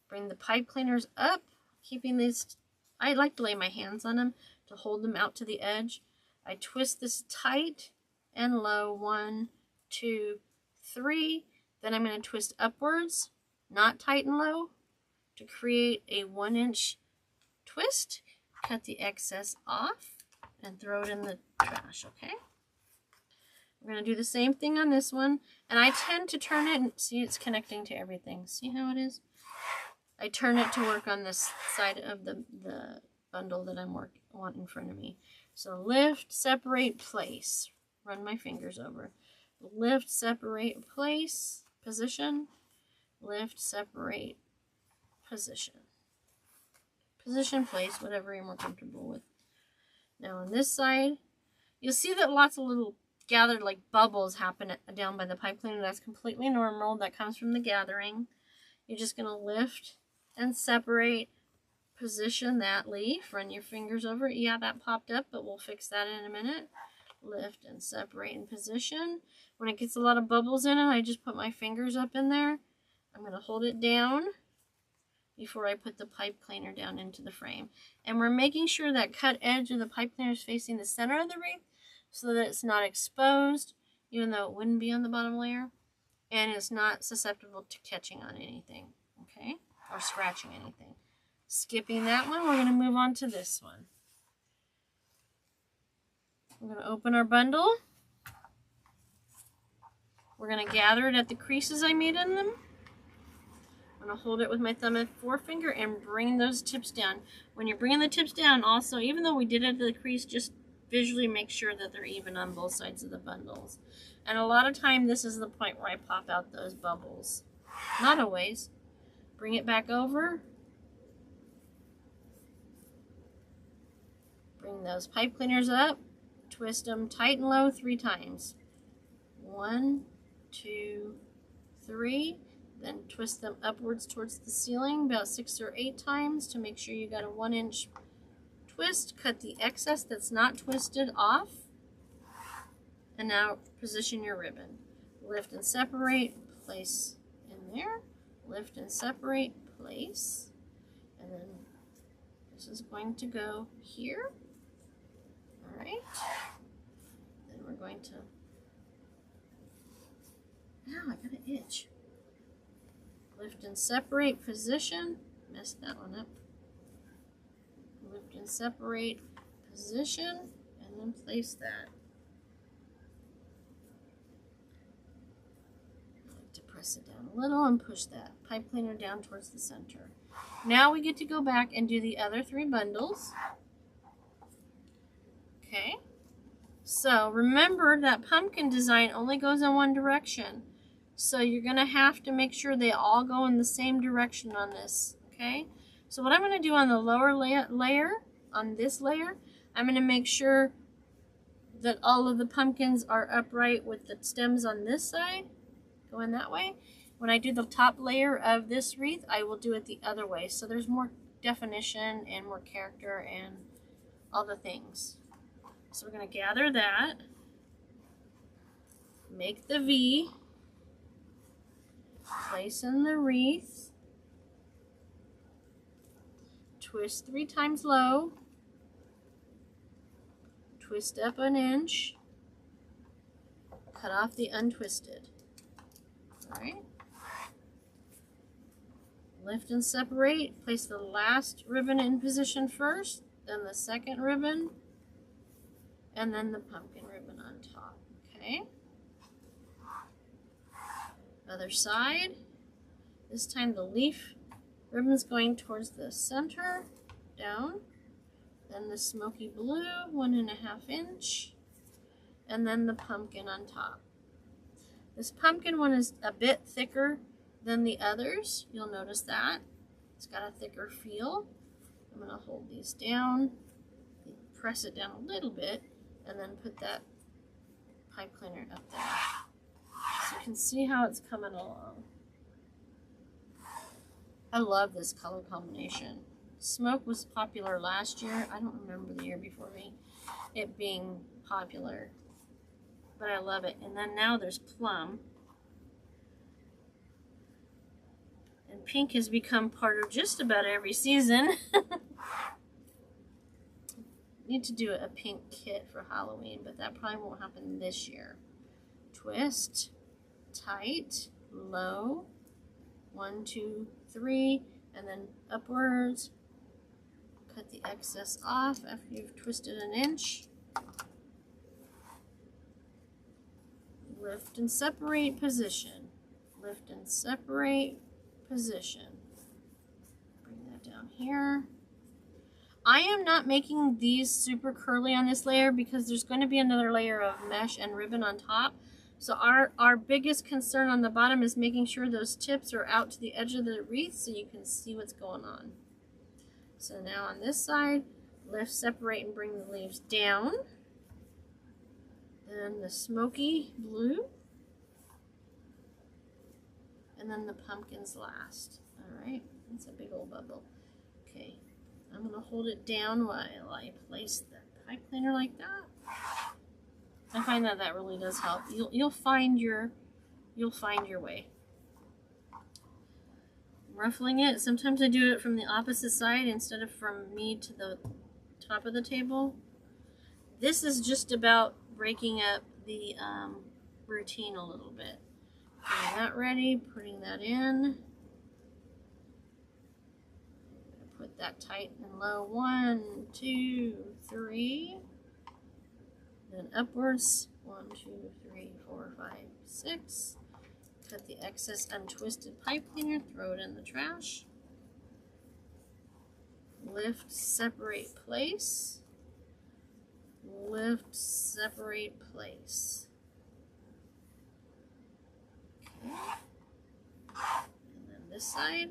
bring the pipe cleaners up, keeping these, I like to lay my hands on them to hold them out to the edge. I twist this tight and low, 1, 2, 3, then I'm going to twist upwards, not tight and low, to create a 1 inch twist. Cut the excess off and throw it in the trash, okay? We're going to do the same thing on this one, and I tend to turn it, and see, it's connecting to everything. See how it is? I turn it to work on this side of the bundle that I'm want in front of me. So lift, separate, place. Run my fingers over. Lift, separate, place, position. Lift, separate, position. Position, place, whatever you're more comfortable with. Now on this side, you'll see that lots of little gathered like bubbles happen down by the pipe cleaner. That's completely normal. That comes from the gathering. You're just going to lift and separate, position that leaf, run your fingers over it. Yeah, that popped up, but we'll fix that in a minute. Lift and separate and position. When it gets a lot of bubbles in it, I just put my fingers up in there. I'm going to hold it down before I put the pipe cleaner down into the frame. And we're making sure that cut edge of the pipe cleaner is facing the center of the wreath so that it's not exposed, even though it wouldn't be on the bottom layer, and it's not susceptible to catching on anything, okay, or scratching anything. Skipping that one, we're going to move on to this one. We're going to open our bundle. We're going to gather it at the creases I made in them. I'm going to hold it with my thumb and forefinger and bring those tips down. When you're bringing the tips down, also, even though we did it at the crease, just visually make sure that they're even on both sides of the bundles. And a lot of time, this is the point where I pop out those bubbles. Not always. Bring it back over. Bring those pipe cleaners up. Twist them tight and low 3 times. 1, 2, 3. Then twist them upwards towards the ceiling about 6 or 8 times to make sure you got a 1 inch twist. Cut the excess that's not twisted off. And now position your ribbon. Lift and separate, place in there. Lift and separate, place. And then this is going to go here. All right. Then we're going to, ow, I got an itch. Lift and separate, position. Messed that one up. Lift and separate, position, and then place that. I like to press it down a little and push that pipe cleaner down towards the center. Now we get to go back and do the other 3 bundles. Okay. So remember that pumpkin design only goes in one direction. So you're going to have to make sure they all go in the same direction on this, okay? So what I'm going to do on the lower layer, on this layer, I'm going to make sure that all of the pumpkins are upright with the stems on this side, going that way. When I do the top layer of this wreath, I will do it the other way. So there's more definition and more character and all the things. So we're going to gather that, make the V, place in the wreath, twist 3 times low, twist up an inch, cut off the untwisted. All right. Lift and separate, place the last ribbon in position first, then the second ribbon, and then the pumpkin ribbon on top. Okay. Other side. This time the leaf ribbon's going towards the center, down. Then the smoky blue, 1.5 inch, and then the pumpkin on top. This pumpkin one is a bit thicker than the others. You'll notice that. It's got a thicker feel. I'm going to hold these down, press it down a little bit, and then put that pipe cleaner up there. So you can see how it's coming along. I love this color combination. Smoke was popular last year. I don't remember the year before it being popular, but I love it. And then now there's plum. And pink has become part of just about every season. Need to do a pink kit for Halloween, but that probably won't happen this year. Twist, tight, low, 1, 2, 3, and then upwards. Cut the excess off after you've twisted an inch. Lift and separate position. Lift and separate position. Bring that down here. I am not making these super curly on this layer because there's going to be another layer of mesh and ribbon on top. So our biggest concern on the bottom is making sure those tips are out to the edge of the wreath so you can see what's going on. So now on this side, lift, separate, and bring the leaves down. Then the smoky blue. And then the pumpkins last. Alright, that's a big old bubble. Okay, I'm going to hold it down while I place the pipe cleaner like that. I find that that really does help. You'll find your way. Ruffling it. Sometimes I do it from the opposite side instead of from me to the top of the table. This is just about breaking up the routine a little bit. Getting that ready, putting that in. Put that tight and low. 1, 2, 3. Then upwards. 1, 2, 3, 4, 5, 6. Cut the excess untwisted pipe cleaner, throw it in the trash. Lift, separate, place. Lift, separate, place. Okay. And then this side.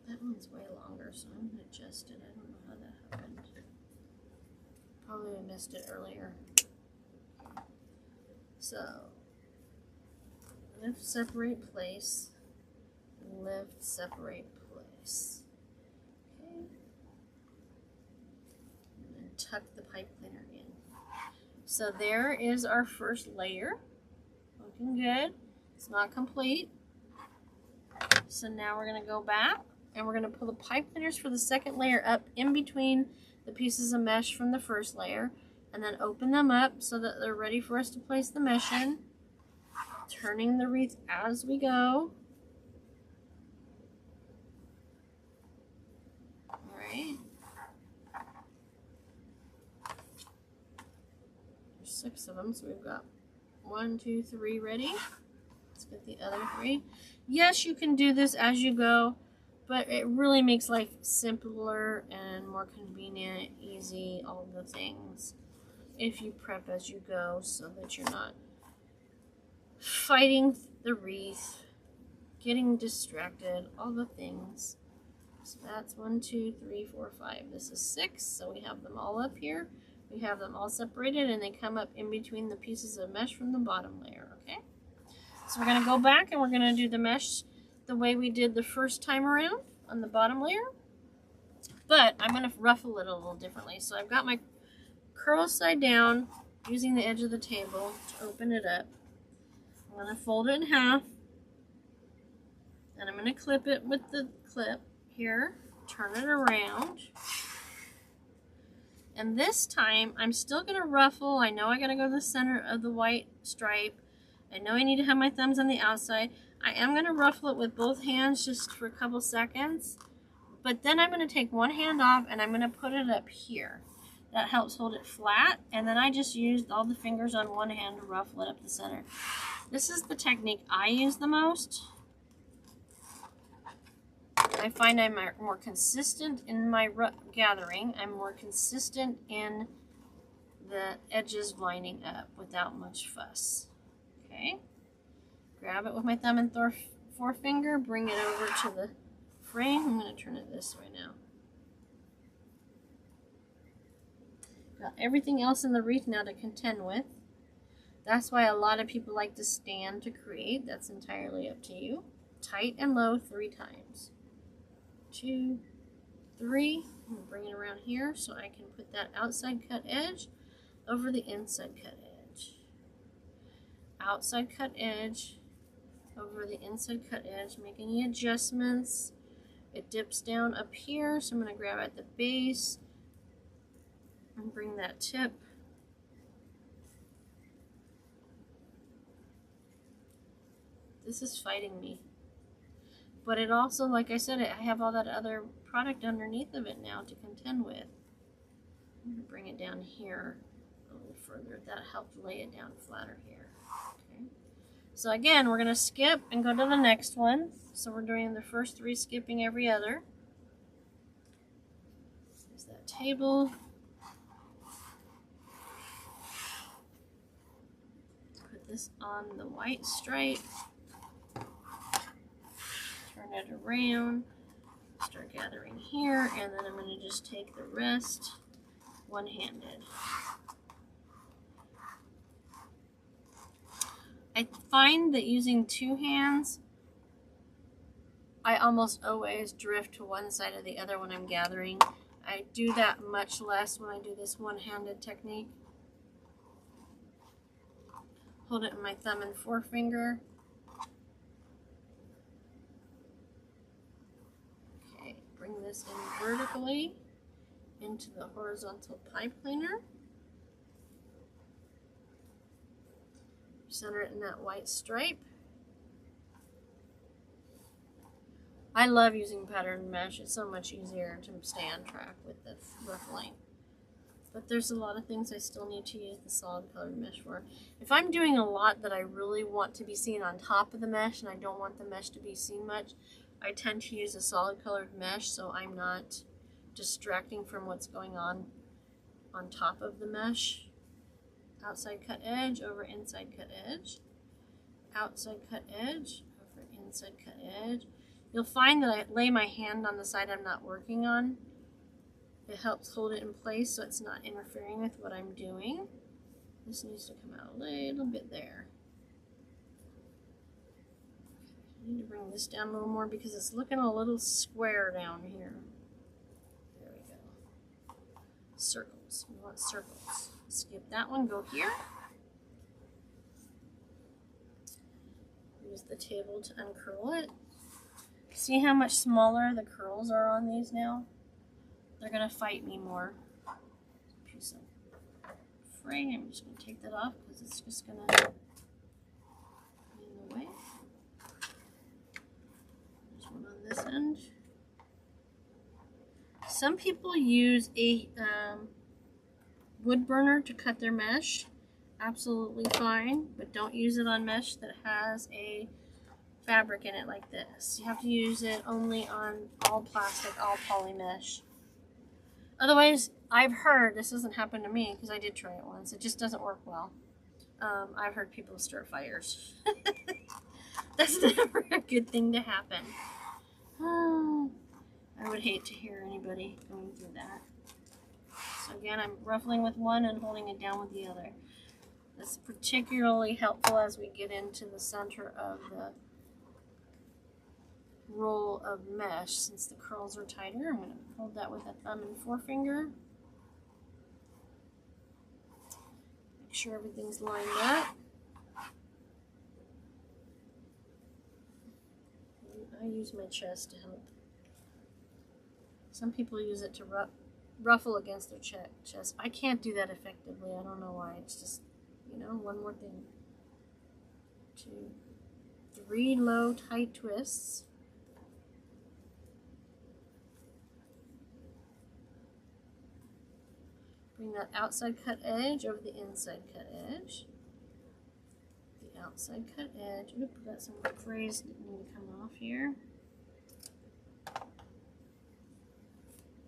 That one's way longer, so I'm going to adjust it. I don't know how that happened. Probably missed it earlier. So, lift, separate, place. Lift, separate, place. Okay. And then tuck the pipe cleaner in. So there is our first layer. Looking good. It's not complete. So now we're going to go back and we're going to pull the pipe cleaners for the second layer up in between the pieces of mesh from the first layer, and then open them up so that they're ready for us to place the mesh in. Turning the wreath as we go. Alright. There's 6 of them, so we've got 1, 2, 3 ready. Let's get the other 3. Yes, you can do this as you go, but it really makes life simpler and more convenient, easy, all the things, if you prep as you go so that you're not fighting the wreath, getting distracted, all the things. So that's 1, 2, 3, 4, 5. This is 6, so we have them all up here. We have them all separated and they come up in between the pieces of mesh from the bottom layer, okay? So we're gonna go back and we're gonna do the mesh the way we did the first time around on the bottom layer, but I'm gonna ruffle it a little differently. So I've got my curl side down using the edge of the table to open it up. I'm gonna fold it in half and I'm gonna clip it with the clip here, turn it around. And this time I'm still gonna ruffle. I know I gotta go to the center of the white stripe. I know I need to have my thumbs on the outside. I am going to ruffle it with both hands just for a couple seconds. But then I'm going to take one hand off and I'm going to put it up here. That helps hold it flat. And then I just used all the fingers on one hand to ruffle it up the center. This is the technique I use the most. I find I'm more consistent in my gathering. I'm more consistent in the edges lining up without much fuss. Okay, grab it with my thumb and forefinger, bring it over to the frame. I'm going to turn it this way now. Got everything else in the wreath now to contend with. That's why a lot of people like to stand to create. That's entirely up to you. Tight and low 3 times. 2, 3. I'm going to bring it around here so I can put that outside cut edge over the inside cut edge. Outside cut edge over the inside cut edge. Make any adjustments. It dips down up here, so I'm going to grab at the base and bring that tip this is fighting me, but it also, like I said, I have all that other product underneath of it now to contend with. I'm going to bring it down here a little further. That helped lay it down flatter here. Okay. So again, we're going to skip and go to the next one. So we're doing the first 3, skipping every other. There's that table. Put this on the white stripe. Turn it around. Start gathering here, and then I'm going to just take the rest one-handed. I find that using 2 hands, I almost always drift to one side or the other when I'm gathering. I do that much less when I do this one-handed technique. Hold it in my thumb and forefinger. Okay, bring this in vertically into the horizontal pipe cleaner. Center it in that white stripe. I love using pattern mesh. It's so much easier to stay on track with the ruffling. But there's a lot of things I still need to use the solid colored mesh for. If I'm doing a lot that I really want to be seen on top of the mesh and I don't want the mesh to be seen much, I tend to use a solid colored mesh so I'm not distracting from what's going on top of the mesh. Outside cut edge over inside cut edge. Outside cut edge over inside cut edge. You'll find that I lay my hand on the side I'm not working on. It helps hold it in place so it's not interfering with what I'm doing. This needs to come out a little bit there. I need to bring this down a little more because it's looking a little square down here. There we go. Circles. We want circles. Skip that one, go here. Use the table to uncurl it. See how much smaller the curls are on these now? They're going to fight me more. Piece of frame. I'm just going to take that off because it's just going to be in the way. There's one on this end. Some people use a wood burner to cut their mesh. Absolutely fine, but don't use it on mesh that has a fabric in it like this. You have to use it only on all plastic, all poly mesh. Otherwise, I've heard, this doesn't happen to me because I did try it once, it just doesn't work well. I've heard people start fires. That's never a good thing to happen. I would hate to hear anybody going through that. So again, I'm ruffling with one and holding it down with the other. That's particularly helpful as we get into the center of the roll of mesh. Since the curls are tighter, I'm going to hold that with a thumb and forefinger. Make sure everything's lined up. I use my chest to help. Some people use it to ruffle against their chest. I can't do that effectively. I don't know why. It's just, you know, one more thing. 2, 3 low, tight twists. Bring that outside cut edge over the inside cut edge. The outside cut edge. Oop, got some frays that need to come off here.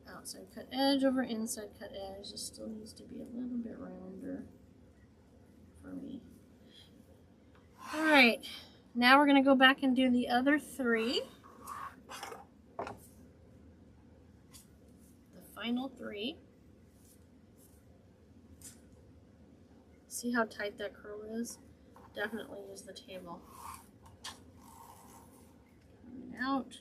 Outside cut edge over inside cut edge. This still needs to be a little bit rounder for me. Alright, now we're going to go back and do the other 3. The final 3. See how tight that curl is? Definitely use the table. Coming out.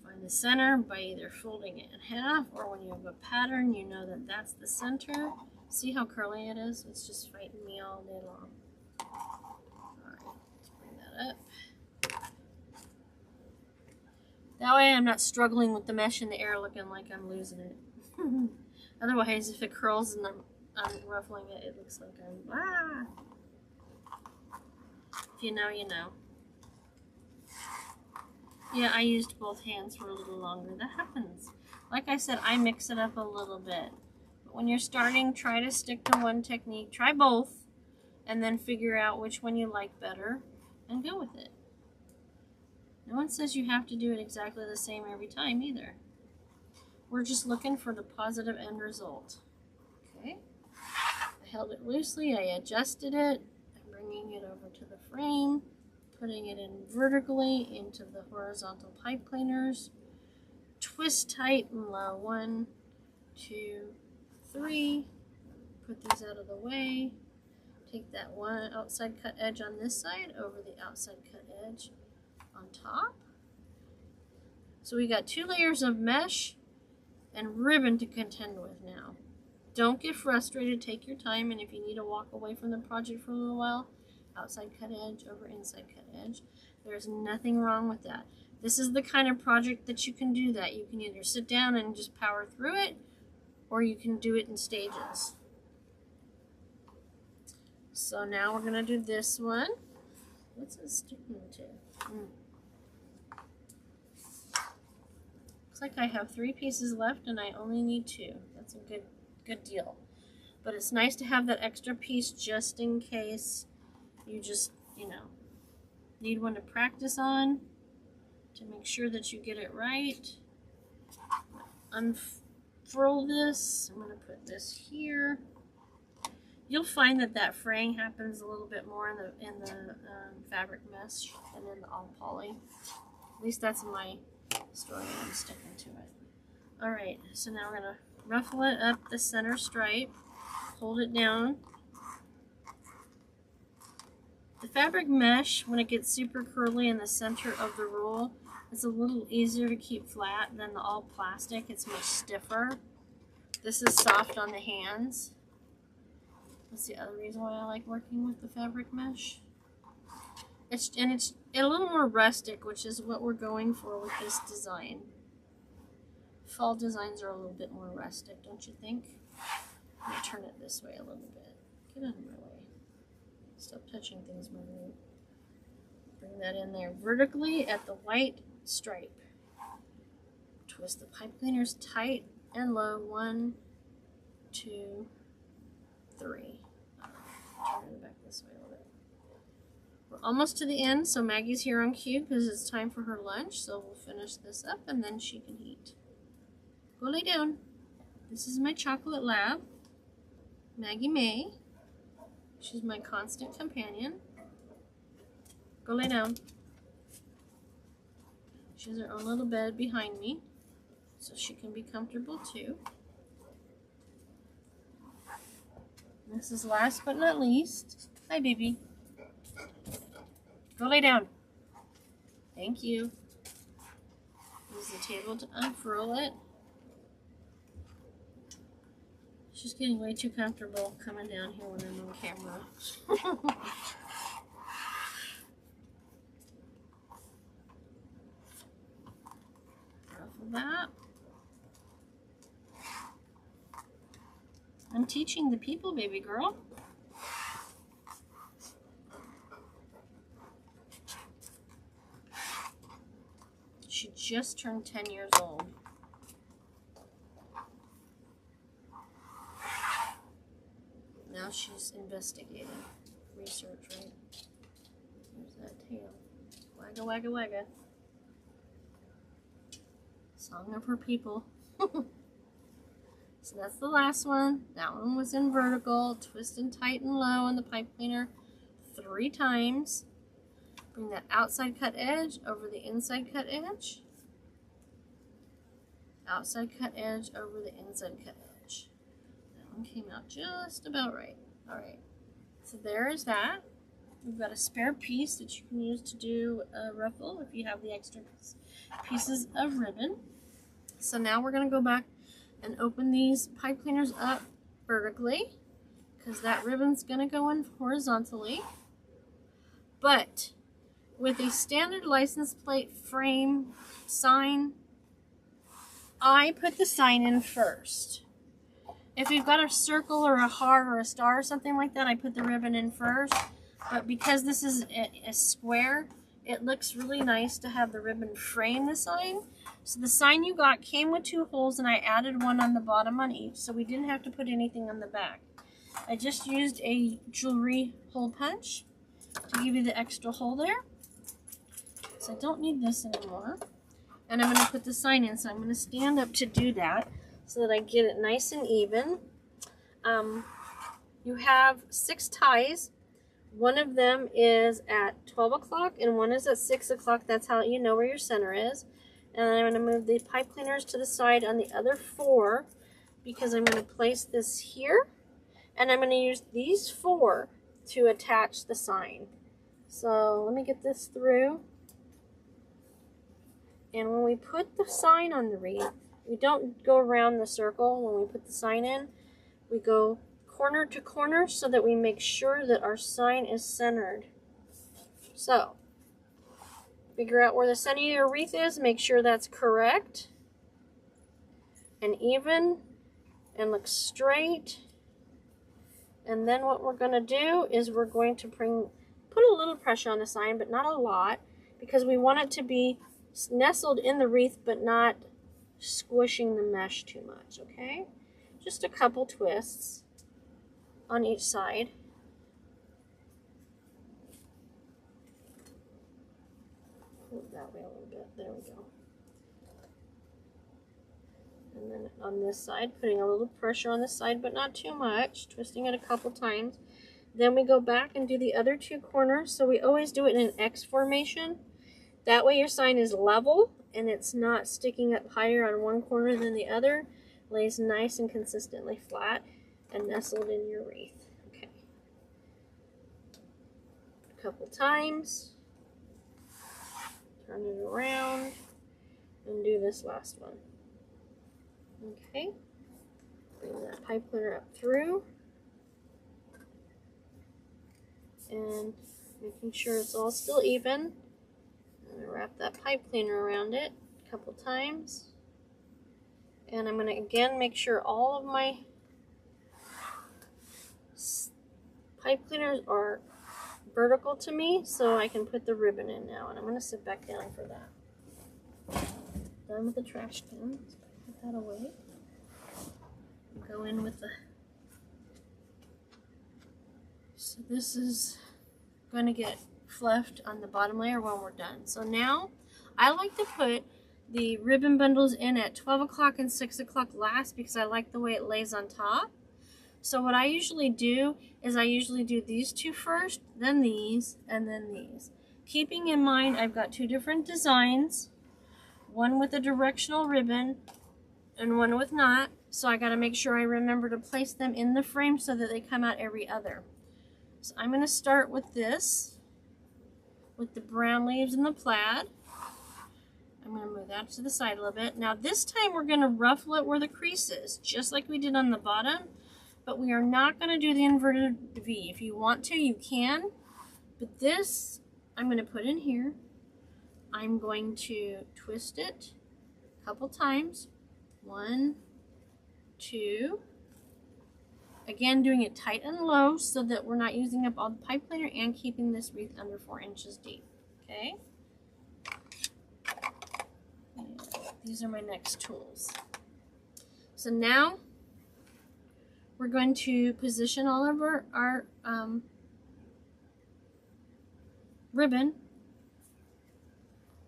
Find the center by either folding it in half, or when you have a pattern, you know that that's the center. See how curly it is? It's just fighting me all day long. Alright, let's bring that up. That way I'm not struggling with the mesh in the air looking like I'm losing it. Otherwise, if it curls and I'm ruffling it, it looks like I'm, If you know, you know. Yeah, I used both hands for a little longer. That happens. Like I said, I mix it up a little bit. But when you're starting, try to stick to one technique. Try both, and then figure out which one you like better, and go with it. No one says you have to do it exactly the same every time either. We're just looking for the positive end result. Okay, I held it loosely, I adjusted it, I'm bringing it over to the frame, putting it in vertically into the horizontal pipe cleaners, twist tight and low, 1, 2, 3, put these out of the way, take that one outside cut edge on this side over the outside cut edge on top. So we got 2 layers of mesh and ribbon to contend with now. Don't get frustrated, take your time, and if you need to walk away from the project for a little while, outside cut edge over inside cut edge. There's nothing wrong with that. This is the kind of project that you can do that. You can either sit down and just power through it, or you can do it in stages. So now we're going to do this one. What's it sticking to? Looks like I have 3 pieces left and I only need 2. That's a good deal. But it's nice to have that extra piece just in case you just, you know, need one to practice on to make sure that you get it right. Unfurl this. I'm going to put this here. You'll find that that fraying happens a little bit more in the fabric mesh than in the all poly. At least that's my story and I'm sticking to it. Alright, so now we're going to ruffle it up the center stripe, hold it down. The fabric mesh, when it gets super curly in the center of the roll, it's a little easier to keep flat than the all plastic. It's much stiffer. This is soft on the hands. That's the other reason why I like working with the fabric mesh. It's a little more rustic, which is what we're going for with this design. Fall designs are a little bit more rustic, don't you think? I'm going to turn it this way a little bit. Get out of my way. Stop touching things, Marguerite. Bring that in there vertically at the white stripe. Twist the pipe cleaners tight and low. 1, 2, 3. Turn it back this way a little bit. We're almost to the end, so Maggie's here on cue because it's time for her lunch. So we'll finish this up and then she can eat. Go lay down. This is my chocolate lab, Maggie May. She's my constant companion. Go lay down. She has her own little bed behind me. so she can be comfortable too. This is last but not least. Hi, baby. Go lay down. Thank you. Use the table to unfurl it. She's getting way too comfortable coming down here when I'm on camera. Ruffle that. I'm teaching the people, baby girl. She just turned 10 years old. Now she's investigating. Research, right? There's that tail. Wagga, wagga, wagga. Song of her people. So that's the last one. That one was in vertical. Twist and tighten low on the pipe cleaner 3 times. Bring that outside cut edge over the inside cut edge. Outside cut edge over the inside cut edge. That one came out just about right. Alright, so there is that. We've got a spare piece that you can use to do a ruffle if you have the extra pieces of ribbon. So now we're going to go back and open these pipe cleaners up vertically because that ribbon's going to go in horizontally. But with a standard license plate frame sign, I put the sign in first. If you've got a circle or a heart or a star or something like that, I put the ribbon in first. But because this is a square, it looks really nice to have the ribbon frame the sign. So the sign you got came with 2 holes, and I added one on the bottom on each, so we didn't have to put anything on the back. I just used a jewelry hole punch to give you the extra hole there. So I don't need this anymore. And I'm going to put the sign in, so I'm going to stand up to do that so that I get it nice and even. You have 6 ties. One of them is at 12 o'clock and one is at 6 o'clock. That's how you know where your center is. And I'm going to move the pipe cleaners to the side on the other 4 because I'm going to place this here. And I'm going to use these 4 to attach the sign. So let me get this through. And when we put the sign on the wreath, we don't go around the circle when we put the sign in. We go corner to corner so that we make sure that our sign is centered. So, figure out where the center of your wreath is, make sure that's correct and even and look straight. And then what we're going to do is we're going to put a little pressure on the sign, but not a lot, because we want it to be nestled in the wreath but not squishing the mesh too much, okay? Just a couple twists on each side. Move that way a little bit. There we go. And then on this side, putting a little pressure on this side, but not too much, twisting it a couple times. Then we go back and do the other 2 corners. So we always do it in an X formation. That way your sign is level and it's not sticking up higher on one corner than the other. Lays nice and consistently flat and nestled in your wreath. Okay. A couple times. Turn it around and do this last one. Okay. Bring that pipe cleaner up through. And making sure it's all still even. I'm going to wrap that pipe cleaner around it a couple times. And I'm going to again make sure all of my pipe cleaners are vertical to me so I can put the ribbon in now. And I'm going to sit back down for that. Done with the trash can. Let's put that away. Go in with the... So this is going to get fluffed on the bottom layer when we're done. So now I like to put the ribbon bundles in at 12 o'clock and 6 o'clock last because I like the way it lays on top. So what I usually do is I usually do these 2 first, then these, and then these. Keeping in mind I've got 2 different designs, one with a directional ribbon and one with not. So I got to make sure I remember to place them in the frame so that they come out every other. So I'm going to start with this, with the brown leaves and the plaid. I'm going to move that to the side a little bit. Now this time we're going to ruffle it where the crease is, just like we did on the bottom, but we are not going to do the inverted V. If you want to, you can, but this I'm going to put in here. I'm going to twist it a couple times. 1, 2. Again, doing it tight and low so that we're not using up all the pipe cleaner and keeping this wreath under 4 inches deep. Okay? These are my next tools. So now we're going to position all of our ribbon.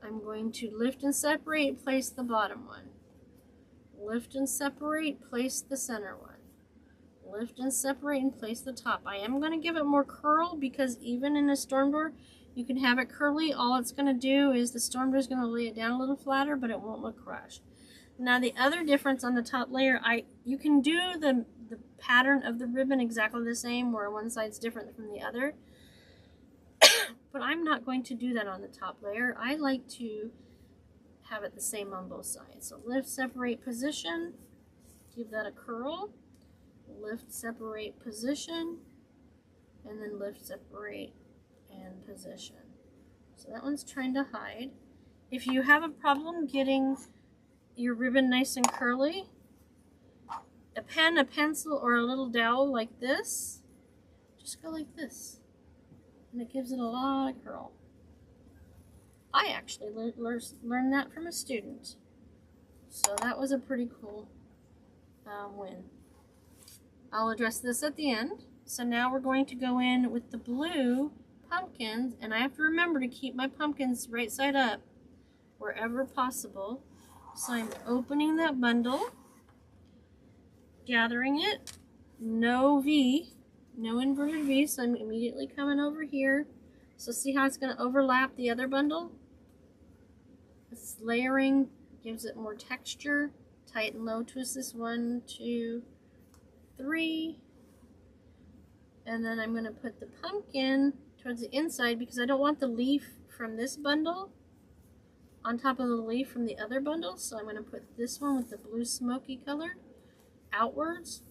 I'm going to lift and separate, place the bottom one. Lift and separate, place the center one. Lift and separate and place the top. I am going to give it more curl because even in a storm door, you can have it curly. All it's going to do is the storm door is going to lay it down a little flatter, but it won't look crushed. Now the other difference on the top layer, you can do the pattern of the ribbon exactly the same, where one side's different from the other. But I'm not going to do that on the top layer. I like to have it the same on both sides. So lift, separate, position. Give that a curl. Lift, separate, position. And then lift, separate, and position. So that one's trying to hide. If you have a problem getting your ribbon nice and curly, a pen, a pencil, or a little dowel like this, just go like this. And it gives it a lot of curl. I actually learned that from a student. So that was a pretty cool win. I'll address this at the end. So now we're going to go in with the blue pumpkins, and I have to remember to keep my pumpkins right side up wherever possible. So I'm opening that bundle, gathering it, no V, no inverted V, so I'm immediately coming over here. So see how it's going to overlap the other bundle? It's layering, gives it more texture. Tight and low twist this 1, 2, 3. And then I'm going to put the pumpkin towards the inside because I don't want the leaf from this bundle on top of the leaf from the other bundle. So I'm going to put this one with the blue smoky color outwards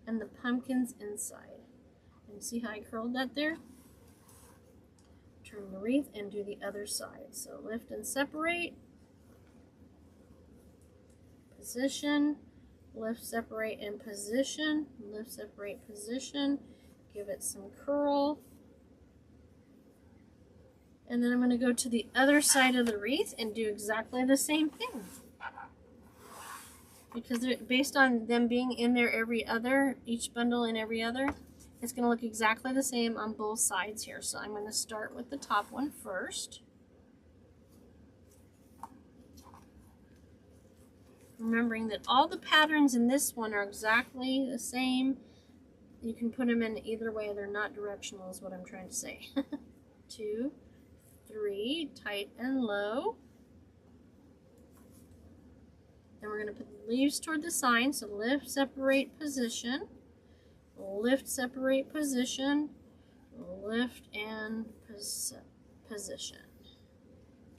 and the pumpkins inside. And see how I curled that there? Turn the wreath and do the other side. So lift and separate, position, lift, separate, and position, lift, separate, position, give it some curl. And then I'm going to go to the other side of the wreath and do exactly the same thing. Because based on them being in there every other, each bundle in every other, it's going to look exactly the same on both sides here. So I'm going to start with the top one first. Remembering that all the patterns in this one are exactly the same. You can put them in either way. They're not directional is what I'm trying to say. 2, 3, tight and low. Then we're going to put the leaves toward the sign. So lift, separate, position. Lift, separate, position. Lift and position.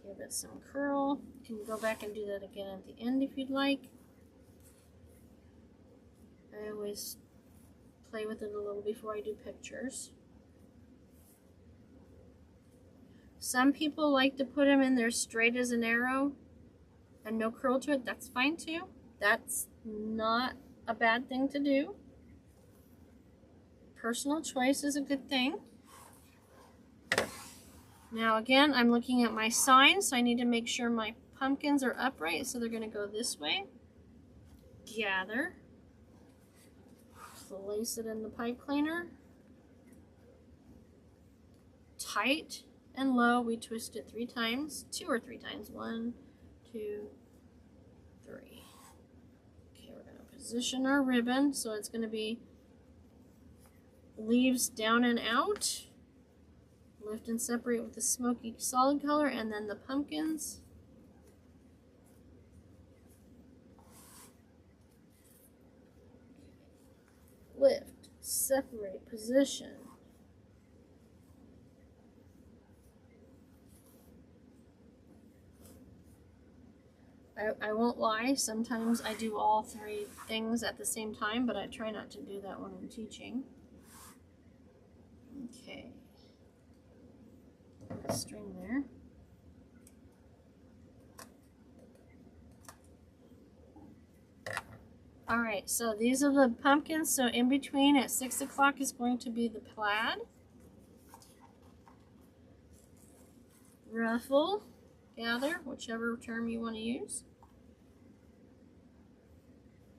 Give it some curl. You can go back and do that again at the end if you'd like. I always play with it a little before I do pictures. Some people like to put them in there straight as an arrow and no curl to it. That's fine too. That's not a bad thing to do. Personal choice is a good thing. Now again, I'm looking at my sign, so I need to make sure my pumpkins are upright, so they're going to go this way. Gather. Place it in the pipe cleaner. Tight and low, we twist it 3 times, 2 or 3 times. 1, 2, 3. Okay, we're going to position our ribbon, so it's going to be leaves down and out. Lift and separate with the smoky solid color, and then the pumpkins. lift, separate, position. I won't lie, sometimes I do all three things at the same time, but I try not to do that when I'm teaching. Okay. String there. Alright, so these are the pumpkins. So in between at 6 o'clock is going to be the plaid. Ruffle, gather, whichever term you want to use.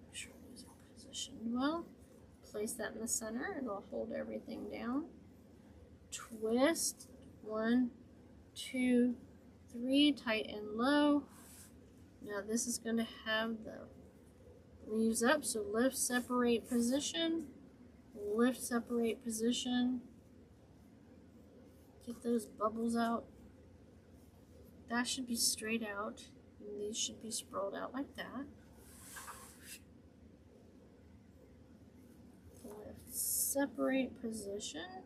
Make sure these are positioned well. Place that in the center. It'll hold everything down. Twist. 1, 2, 3. Tight and low. Now this is going to have the leaves up, so lift, separate, position, lift, separate, position. Get those bubbles out. That should be straight out, and these should be sprawled out like that. Lift, separate, position.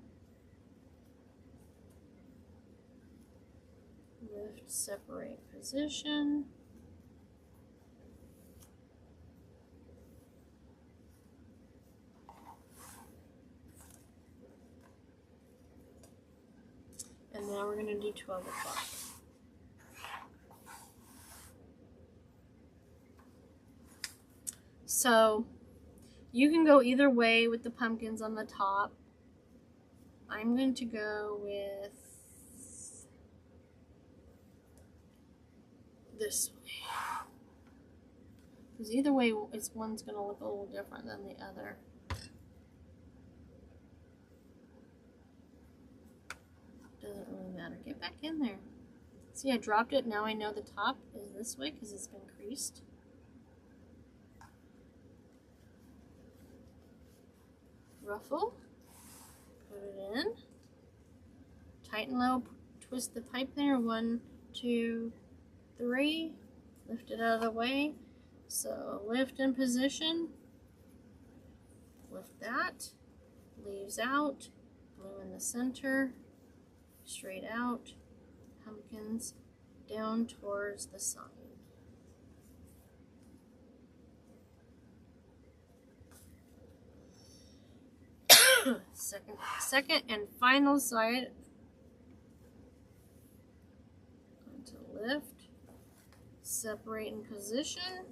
Lift, separate, position. And now we're going to do 12 o'clock. So you can go either way with the pumpkins on the top. I'm going to go with this way. Because either way, one's going to look a little different than the other. Doesn't really matter. Get back in there. See, I dropped it. Now I know the top is this way because it's been creased. Ruffle. Put it in. Tight and low. Twist the pipe there. 1, 2, 3. Lift it out of the way. So lift in position. Lift that. Leaves out. Blue in the center. Straight out, pumpkins down towards the sign. Second and final side. Going to lift, separate in position.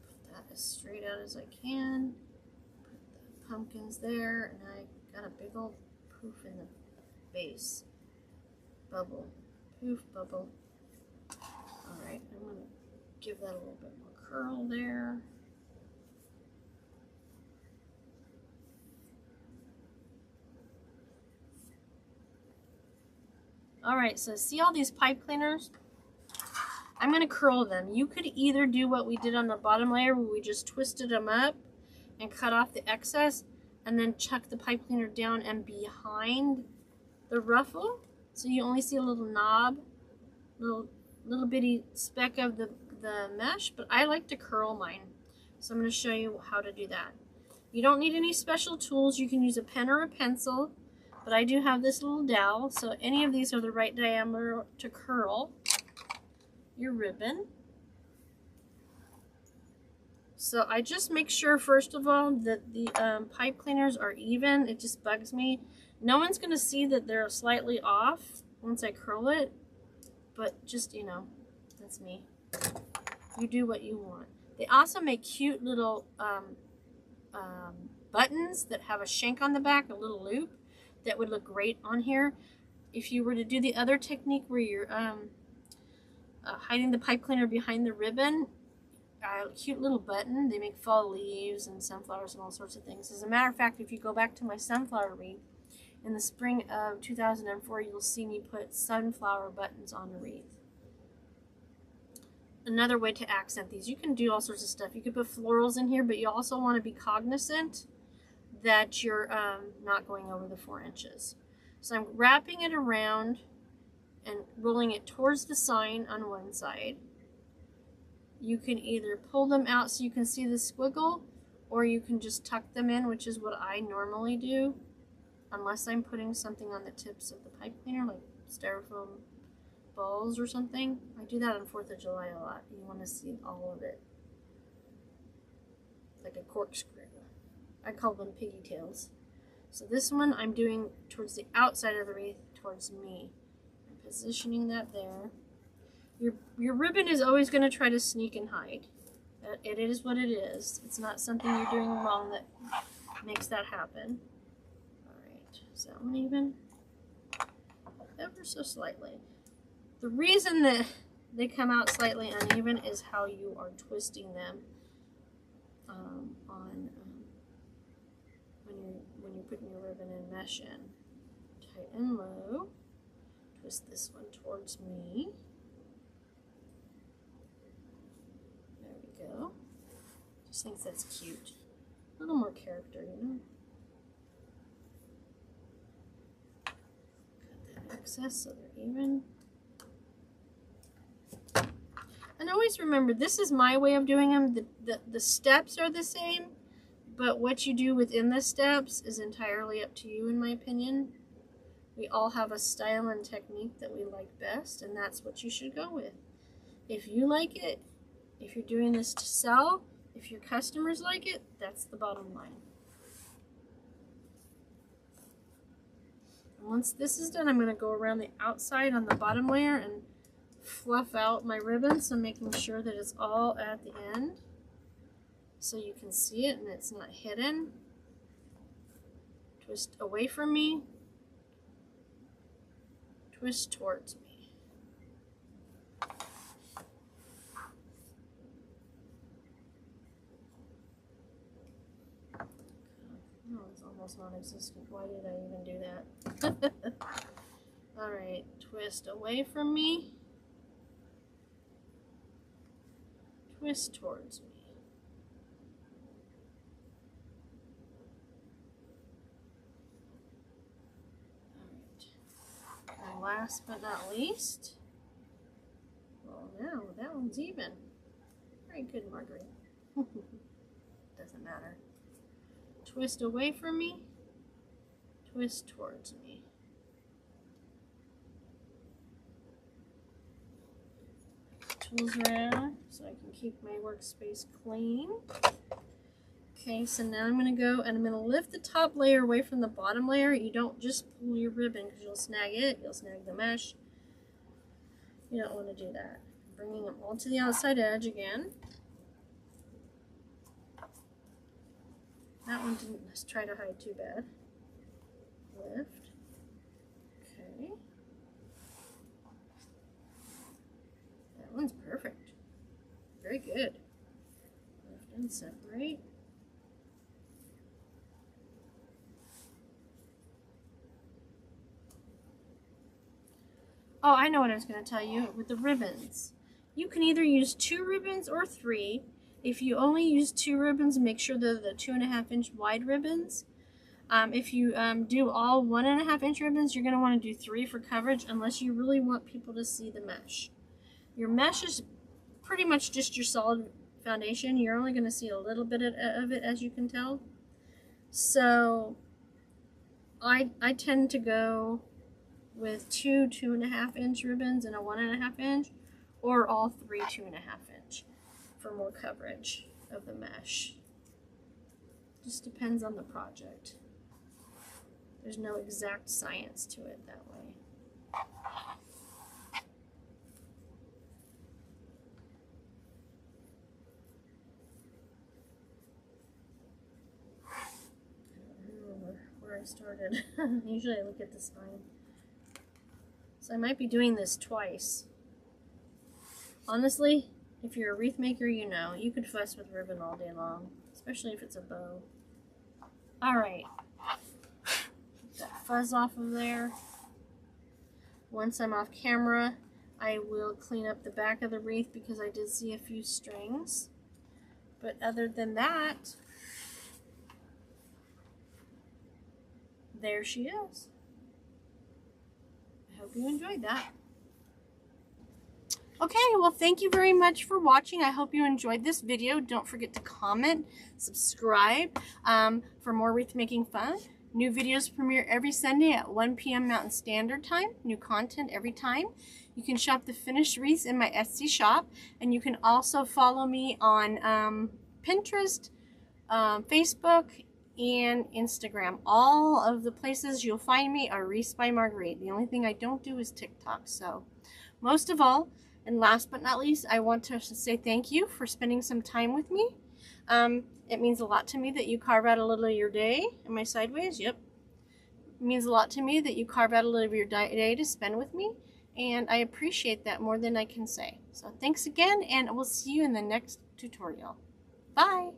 Put that as straight out as I can. Put the pumpkins there, and I got a big old poof in the base. Bubble. Poof, bubble. Alright, I'm going to give that a little bit more curl there. Alright, so see all these pipe cleaners? I'm going to curl them. You could either do what we did on the bottom layer where we just twisted them up and cut off the excess and then chuck the pipe cleaner down and behind the ruffle, so you only see a little knob, little bitty speck of the mesh, but I like to curl mine. So I'm going to show you how to do that. You don't need any special tools. You can use a pen or a pencil, but I do have this little dowel, so any of these are the right diameter to curl your ribbon. So I just make sure, first of all, that the pipe cleaners are even. It just bugs me. No one's going to see that they're slightly off once I curl it, but just, you know, that's me. You do what you want. They also make cute little buttons that have a shank on the back, a little loop, that would look great on here. If you were to do the other technique where you're hiding the pipe cleaner behind the ribbon, a cute little button. They make fall leaves and sunflowers and all sorts of things. As a matter of fact, if you go back to my sunflower wreath, in the spring of 2004, you'll see me put sunflower buttons on a wreath. Another way to accent these, you can do all sorts of stuff. You could put florals in here, but you also want to be cognizant that you're not going over the 4 inches. So I'm wrapping it around and rolling it towards the sign on one side. You can either pull them out so you can see the squiggle, or you can just tuck them in, which is what I normally do, unless I'm putting something on the tips of the pipe cleaner, like styrofoam balls or something. I do that on 4th of July a lot. You want to see all of it. Like a corkscrew. I call them piggy tails. So this one I'm doing towards the outside of the wreath, towards me. I'm positioning that there. Your ribbon is always going to try to sneak and hide. It is what it is. It's not something you're doing wrong that makes that happen. Alright, is that one even? Ever so slightly. The reason that they come out slightly uneven is how you are twisting them when you're putting your ribbon and mesh in. Tight and low. Twist this one towards me. There we go. Just think that's cute. A little more character, you know. Cut that excess so they're even. And always remember, this is my way of doing them. The steps are the same, but what you do within the steps is entirely up to you, in my opinion. We all have a style and technique that we like best, and that's what you should go with. If you like it, if you're doing this to sell, if your customers like it, that's the bottom line. And once this is done, I'm going to go around the outside on the bottom layer and fluff out my ribbon, so making sure that it's all at the end so you can see it and it's not hidden. Twist away from me, twist towards me. Oh, it's almost non-existent. Why did I even do that? Alright, twist away from me. Twist towards me. Alright. And last but not least, well, now that one's even. Very good, Marguerite. Doesn't matter. Twist away from me. Twist towards me. Tools around so I can keep my workspace clean. Okay, so now I'm going to go and I'm going to lift the top layer away from the bottom layer. You don't just pull your ribbon because you'll snag it, you'll snag the mesh. You don't want to do that. Bringing them all to the outside edge again. That one didn't try to hide too bad. Lift. Okay. That one's perfect. Very good. Lift and separate. Oh, I know what I was going to tell you with the ribbons. You can either use 2 ribbons or 3. If you only use 2 ribbons, make sure they're the 2.5 inch wide ribbons. If you do all 1.5 inch ribbons, you're going to want to do 3 for coverage unless you really want people to see the mesh. Your mesh is pretty much just your solid foundation. You're only going to see a little bit of it, as you can tell. So I tend to go with 2 2.5 inch ribbons and a 1.5 inch, or all 3 2.5 inch for more coverage of the mesh. Just depends on the project. There's no exact science to it that way. I don't remember where I started. Usually I look at the sign. So I might be doing this twice. Honestly, if you're a wreath maker, you know, you could fuss with ribbon all day long, especially if it's a bow. Alright. Get that fuzz off of there. Once I'm off camera, I will clean up the back of the wreath because I did see a few strings. But other than that, there she is. I hope you enjoyed that. Okay, well, thank you very much for watching. I hope you enjoyed this video. Don't forget to comment, subscribe for more wreath making fun. New videos premiere every Sunday at 1 p.m. Mountain Standard Time. New content every time. You can shop the finished wreaths in my Etsy shop, and you can also follow me on Pinterest, Facebook, and Instagram. All of the places you'll find me are Wreaths by Marguerite. The only thing I don't do is TikTok. So, most of all, and last but not least, I want to say thank you for spending some time with me. It means a lot to me that you carve out a little of your day. Am I sideways? Yep. It means a lot to me that you carve out a little of your day to spend with me. And I appreciate that more than I can say. So thanks again, and we'll see you in the next tutorial. Bye!